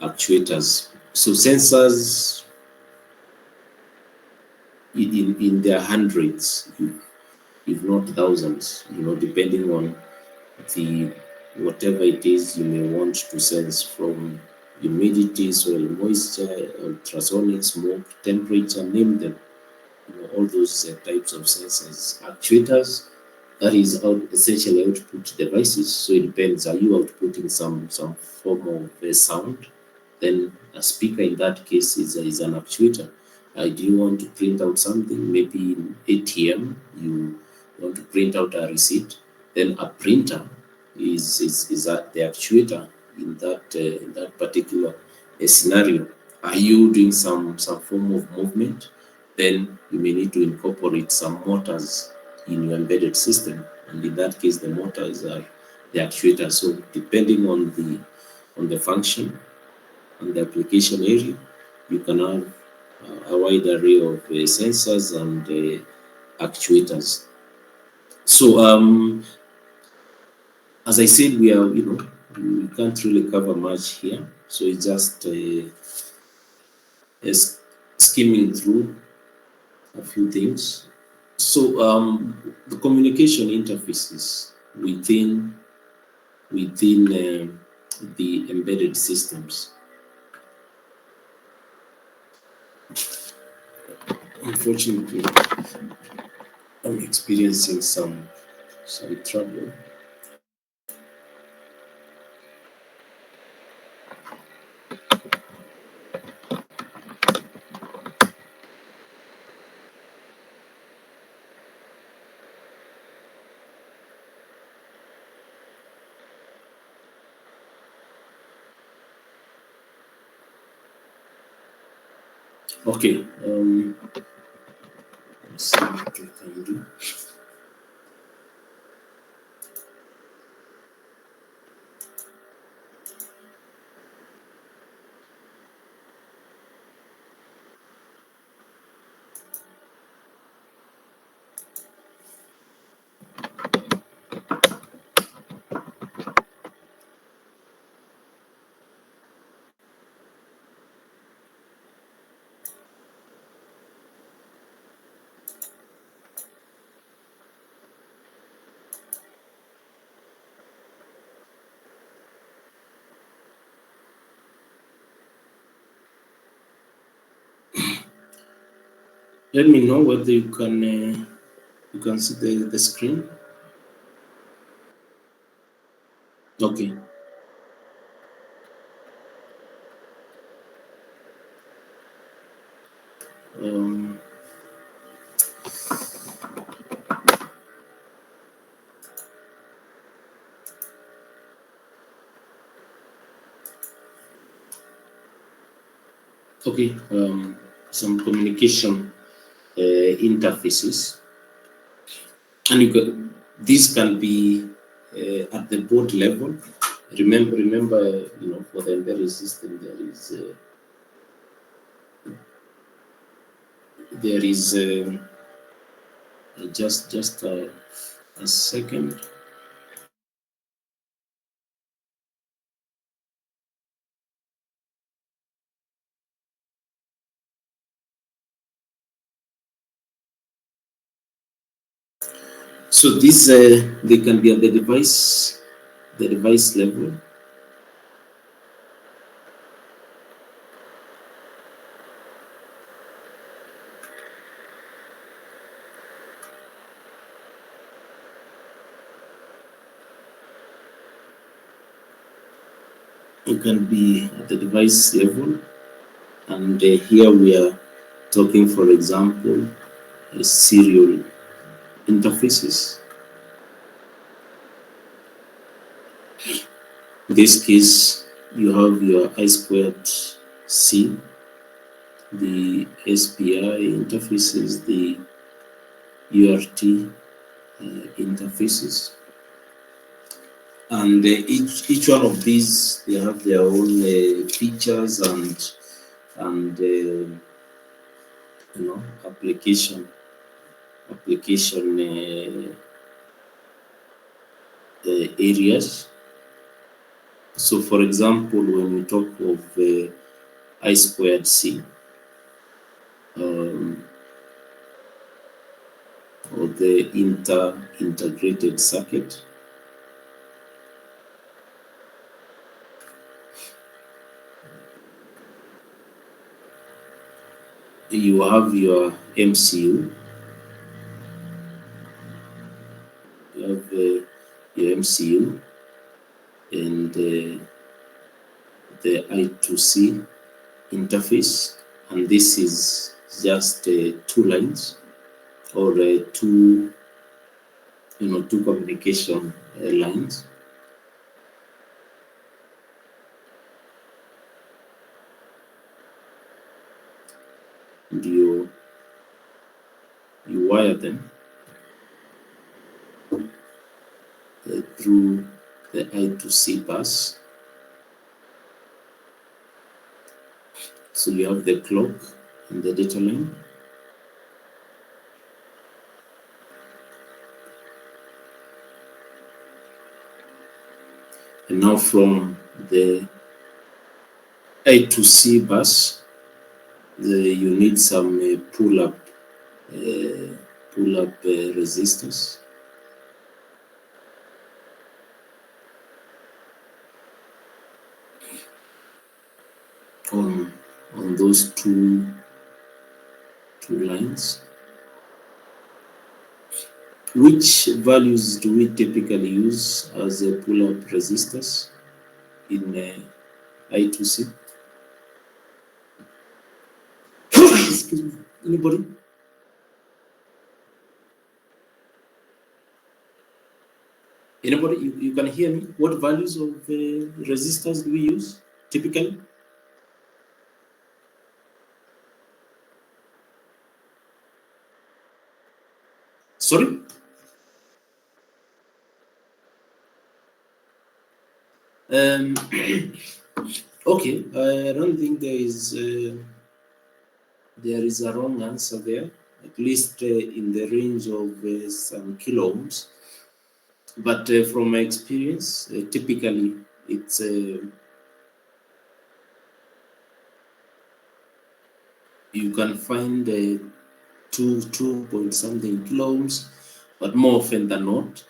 actuators. So sensors in their hundreds, if not thousands, depending on the whatever it is you may want to sense, from humidity, soil moisture, ultrasonic, smoke, temperature, name them. All those types of sensors. Actuators, that is essentially output devices. So it depends. Are you outputting some form of sound? Then a speaker in that case is an actuator. Do you want to print out something? Maybe in ATM, you want to print out a receipt. Then a printer is the actuator in that particular scenario. Are you doing some form of movement? Then you may need to incorporate some motors in your embedded system, and in that case, the motors are the actuator. So depending on the function and the application area, you can have a wide array of sensors and actuators. So as I said, we can't really cover much here. So it's just skimming through a few things. So the communication interfaces within the embedded systems. Unfortunately, I'm experiencing some trouble. Okay, let's see what I can do. Let me know whether you can see the screen. Okay. Um, okay. Some communication interfaces, and these can be at the board level. Remember, for the embedded system, there is just a second. So this they can be at the device level. It can be at the device level, and here we are talking, for example, serial interfaces. In this case, you have your I2C, the SPI interfaces, the UART interfaces, and each one of these, they have their own features and application areas. So, for example, when we talk of I2C, or the integrated circuit, you have your MCU, your MCU, and the I2C interface, and this is just 2 lines, or two communication lines. And you wire them through the I2C bus. So you have the clock and the data line. And now from the I2C bus, you need some pull-up resistors. On those two lines. Which values do we typically use as a pull-up resistors in I2C? Excuse me. Anybody? Anybody? You can hear me? What values of resistors do we use typically? Sorry? Okay, I don't think there is a wrong answer there, at least in the range of some kilo ohms. But from my experience, typically it's you can find 2 point something kilo ohms, but more often than not,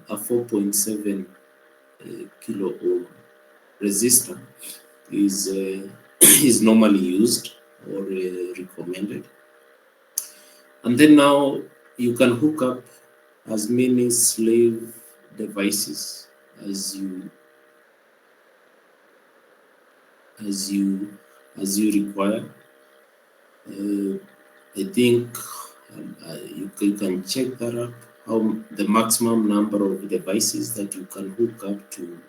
a 4.7 kilo ohm resistor is is normally used or recommended. And then now you can hook up as many slave devices as you require. I think you can check that up, how the maximum number of devices that you can hook up to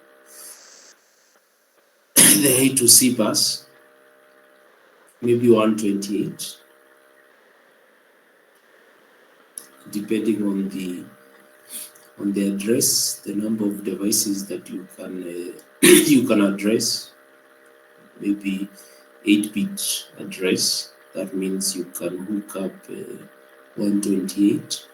the I2C bus, maybe 128, depending on the address, the number of devices that you can you can address. Maybe 8-bit address. That means you can hook up 128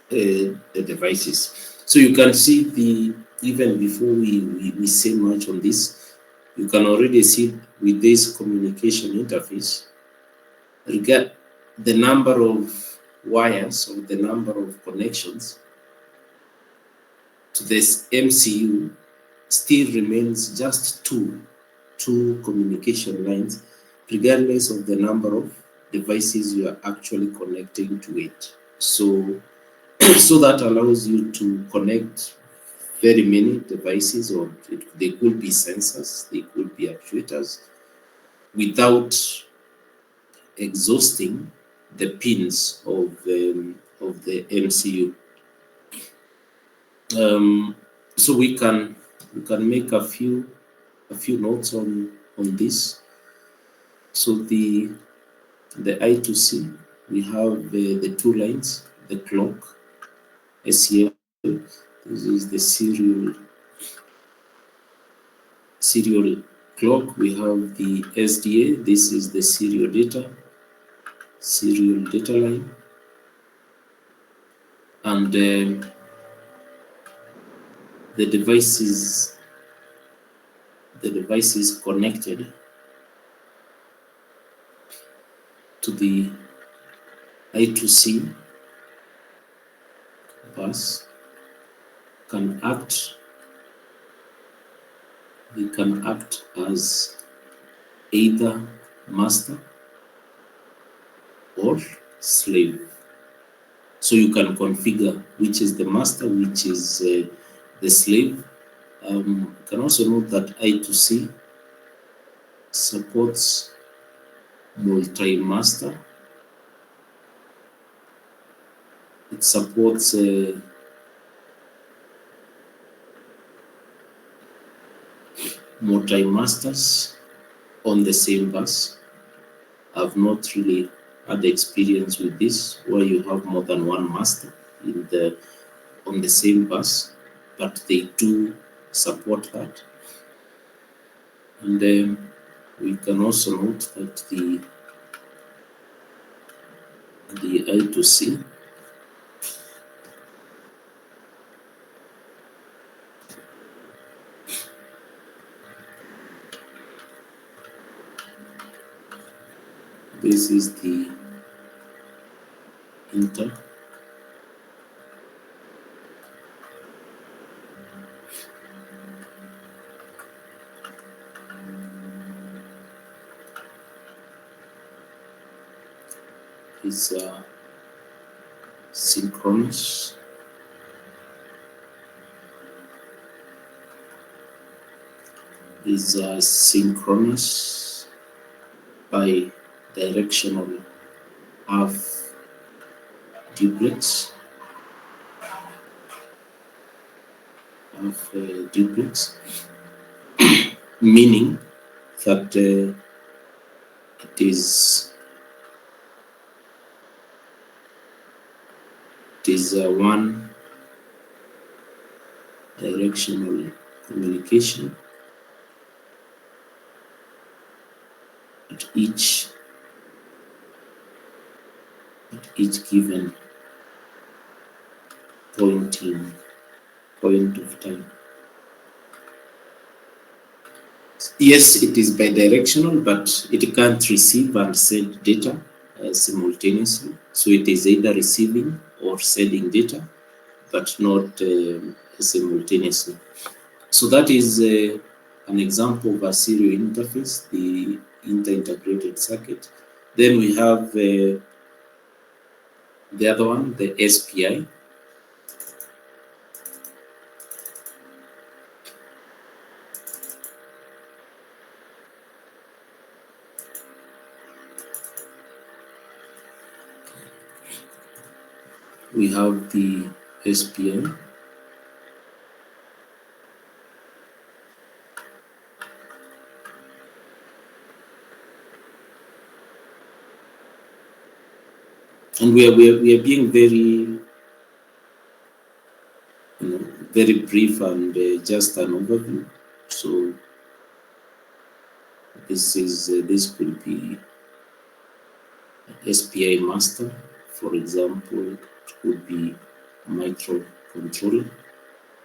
the devices. So you can see even before we say much on this, you can already see with this communication interface, regard the number of wires or the number of connections to this MCU still remains just two communication lines, regardless of the number of devices you are actually connecting to it. So, so that allows you to connect very many devices, or they could be sensors, they could be actuators, without exhausting the pins of the MCU. So we can make a few notes on this. So the I2C, we have the two lines, the clock, SEL. This is the serial clock. We have the SDA. This is the serial data line, and the devices connected to the I2C bus can act as either master or slave. So you can configure which is the master, which is the slave. You can also note that I2C supports multi-master. It supports multi-masters on the same bus. I've not really had experience with this, where you have more than one master on the same bus, but they do support that. And then we can also note that the I2C this is the inter is synchronous. Is synchronous bi-directional half duplex. Meaning that it is one directional communication at each given point of time. Yes, it is bidirectional, but it can't receive and send data simultaneously. So it is either receiving or sending data, but not simultaneously. So that is an example of a serial interface, the inter-integrated circuit. Then we have the other one, the SPI. We have the SPI. And we are being very, very brief and just an overview. So this could be SPI master, for example. It could be a microcontroller.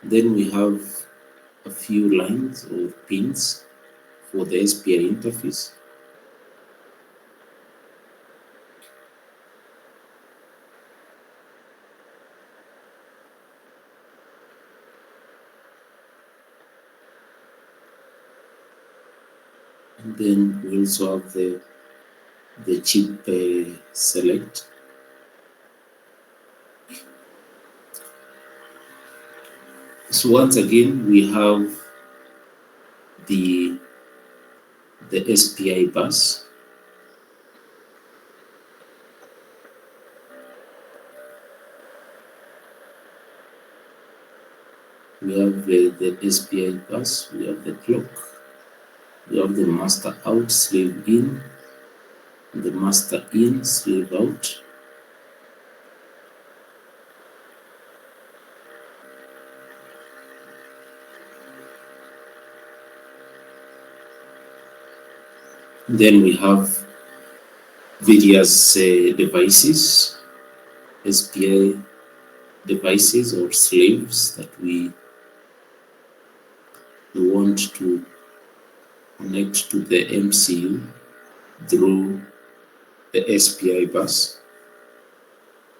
Then we have a few lines or pins for the SPI interface. And then we also have the chip select. So once again, we have the SPI bus. We have the SPI bus, we have the clock, we have the master out, slave in, the master in, slave out. Then we have various devices, SPI devices or slaves that we want to connect to the MCU through the SPI bus.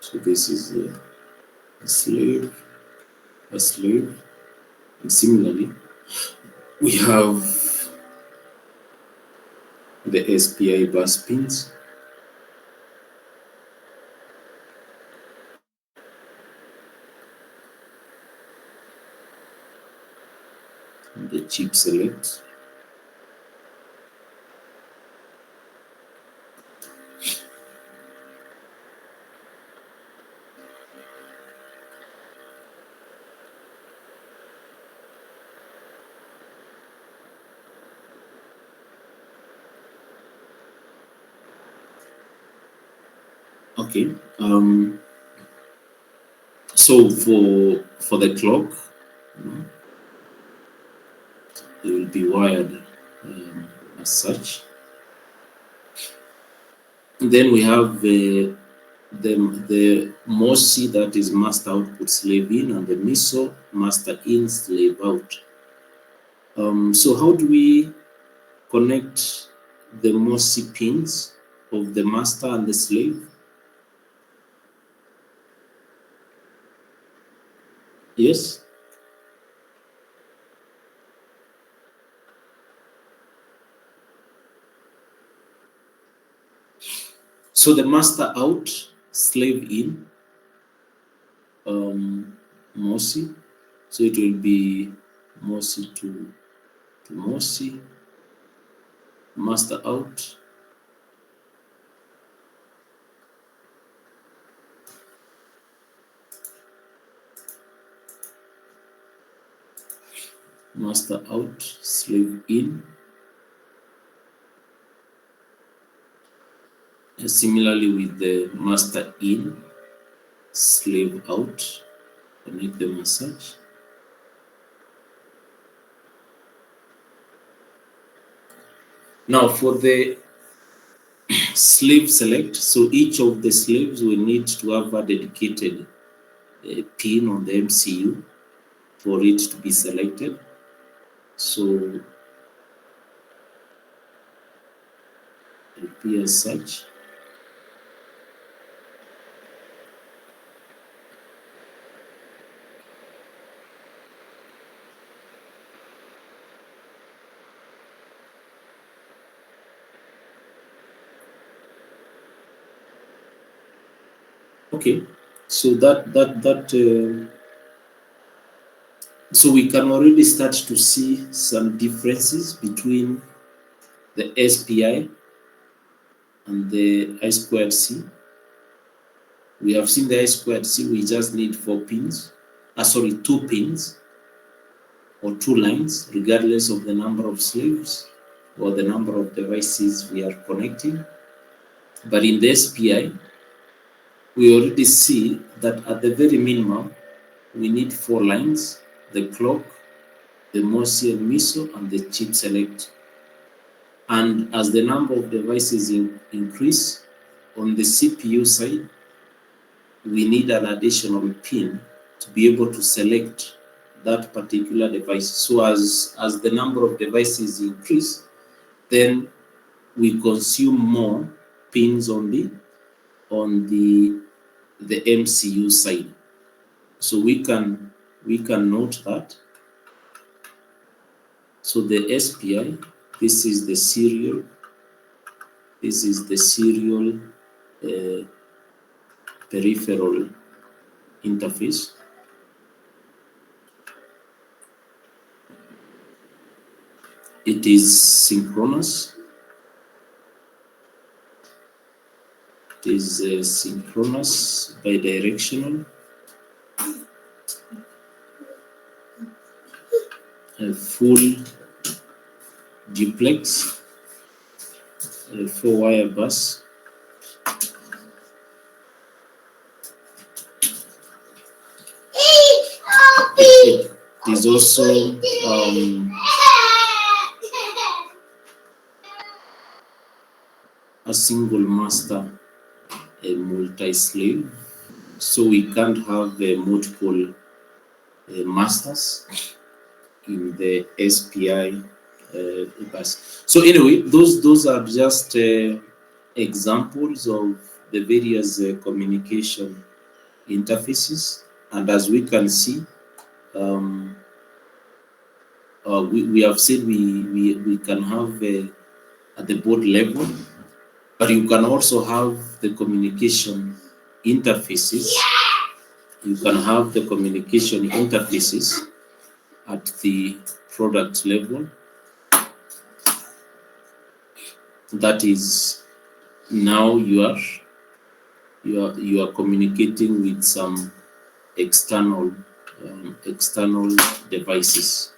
So this is a slave, and similarly, we have the SPI bus pins. The chip select. Okay. So for the clock, it will be wired as such. And then we have the MOSI, that is master output slave in, and the MISO master in slave out. So how do we connect the MOSI pins of the master and the slave? Yes. So the master out, slave in, MOSI. So it will be MOSI to MOSI, master out. Master out, slave in. And similarly with the master in, slave out, connect them as such. Now for the slave select, so each of the slaves will need to have a dedicated pin on the MCU for it to be selected. So it will be as such. Okay, so so we can already start to see some differences between the SPI and the I squared C. We have seen the I squared C, we just need 2 pins or 2 lines, regardless of the number of slaves or the number of devices we are connecting. But in the SPI, we already see that at the very minimum, we need 4 lines, the clock, the MOSI and MISO, and the chip select. And as the number of devices increase, on the CPU side, we need an additional pin to be able to select that particular device. So as the number of devices increase, then we consume more pins on the MCU side. So we can note that. So the SPI This is the serial. This is the serial peripheral interface. It is synchronous. It is synchronous bidirectional. A full duplex, a 4-wire bus. It is also a single master, a multi-slave. So we can't have multiple masters in the SPI bus. So anyway, those are just examples of the various communication interfaces, and as we can see, we have said we can have at the board level, but you can also have the communication interfaces. You can have the communication interfaces at the product level. That is, now you are communicating with some external devices.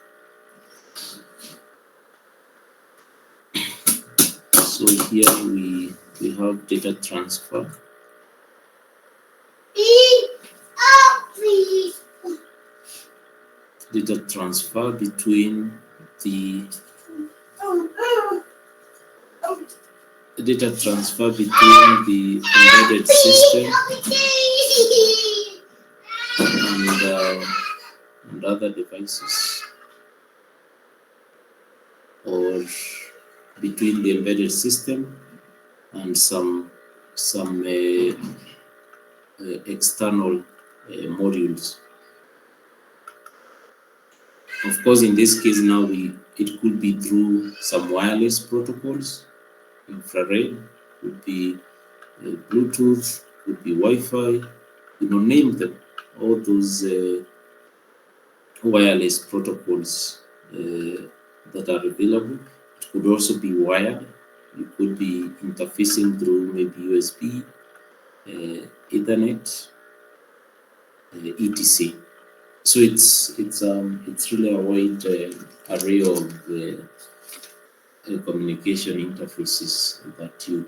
So here we have data transfer. Data transfer between the embedded system and other devices, or between the embedded system and some external modules. Of course, in this case now it could be through some wireless protocols, infrared, could be Bluetooth, could be Wi-Fi, name them, all those wireless protocols that are available. It could also be wired. You could be interfacing through maybe USB, Ethernet, etc. So it's really a wide array of communication interfaces that you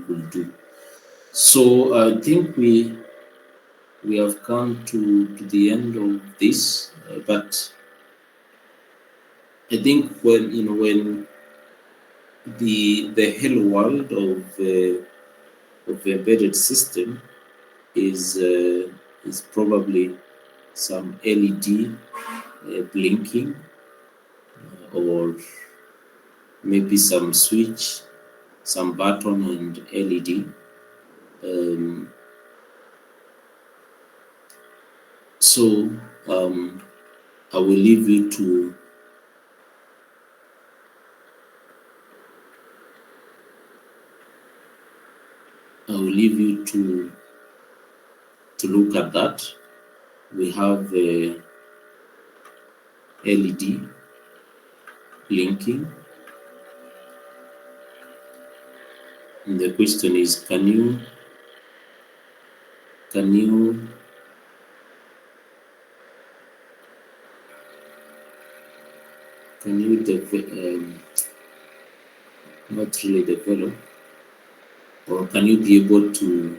could do. So I think we have come to the end of this, but I think when the hello world of the embedded system is probably some LED blinking, or maybe some switch, some button and LED. So I will leave you to look at that. We have LED blinking, and the question is, can you not really develop, or can you be able to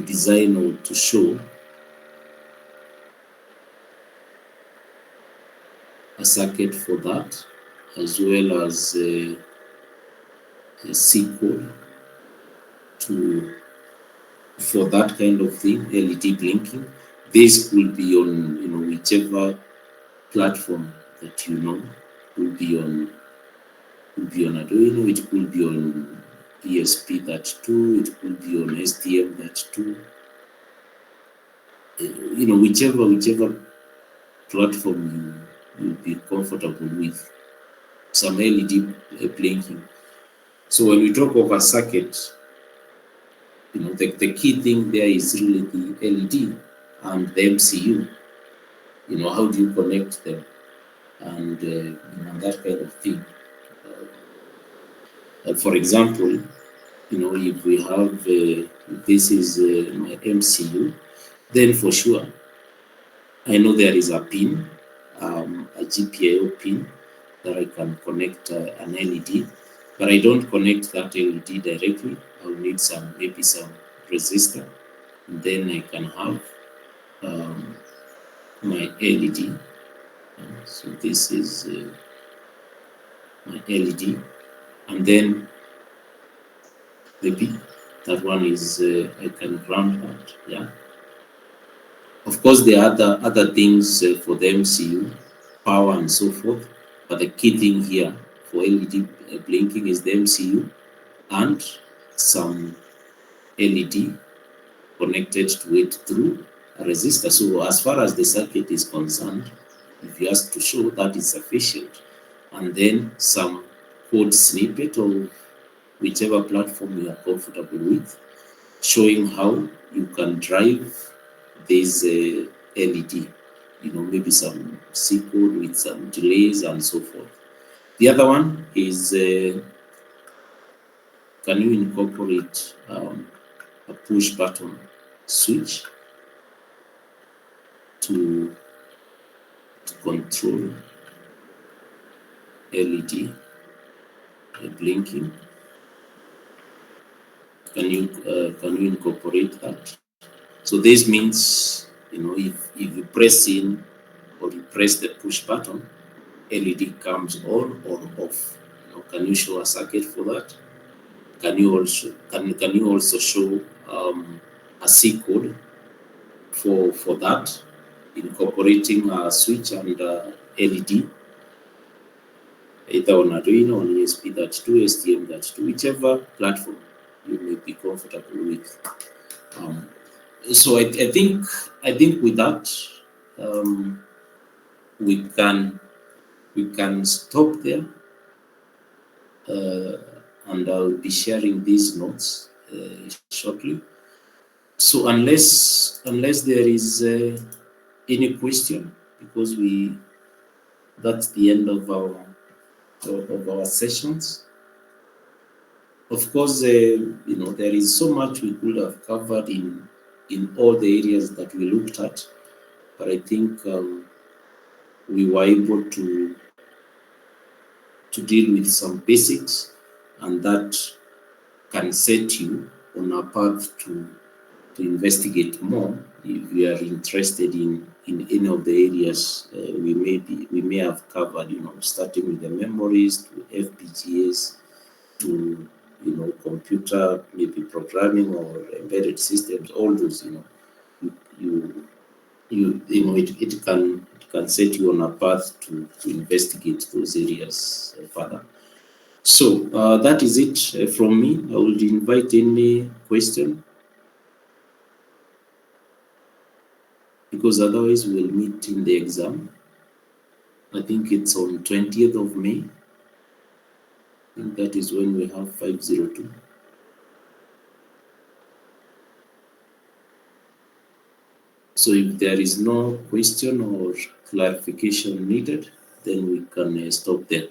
design or to show a circuit for that, as well as a SQL for that kind of thing, LED blinking. This will be on whichever platform that will be on Arduino, it could be on ESP32, it could be on STM32. Whichever platform you'll be comfortable with. Some LED blinking. So when we talk of a circuit, the key thing there is really the LED and the MCU. How do you connect them, and that kind of thing. For example, if we have this is my MCU, then for sure I know there is a pin, a GPIO pin that I can connect an LED, but I don't connect that LED directly. I'll need maybe some resistor, and then I can have my LED. So this is my LED, and then maybe that one is I can ground that. Yeah. Of course, there are other things for the MCU, power and so forth. But the key thing here for LED blinking is the MCU and some LED connected to it through a resistor. So as far as the circuit is concerned, if you ask to show, that is sufficient. And then some code snippet of whichever platform you are comfortable with, showing how you can drive this LED, maybe some C code with some delays and so forth. The other one is, can you incorporate a push button switch to control LED blinking? Can you incorporate that? So this means, if you press in or you press the push button, LED comes on or off. Can you show a circuit for that? Can you also show a C code for that, incorporating a switch and LED, either on Arduino, on ESP32, STM32, whichever platform you may be comfortable with. So I think with that we can stop there, and I'll be sharing these notes shortly. So unless there is any question, because that's the end of our sessions. Of course, there is so much we could have covered in all the areas that we looked at, but I think we were able to deal with some basics, and that can set you on a path to investigate more if you are interested in any of the areas we may have covered. Starting with the memories to FPGAs to computer, maybe programming or embedded systems. All those, it can set you on a path to investigate those areas further. So that is it from me. I would invite any question, because otherwise we'll meet in the exam. I think it's on 20th of May. I think that is when we have 502. So if there is no question or clarification needed, then we can stop there.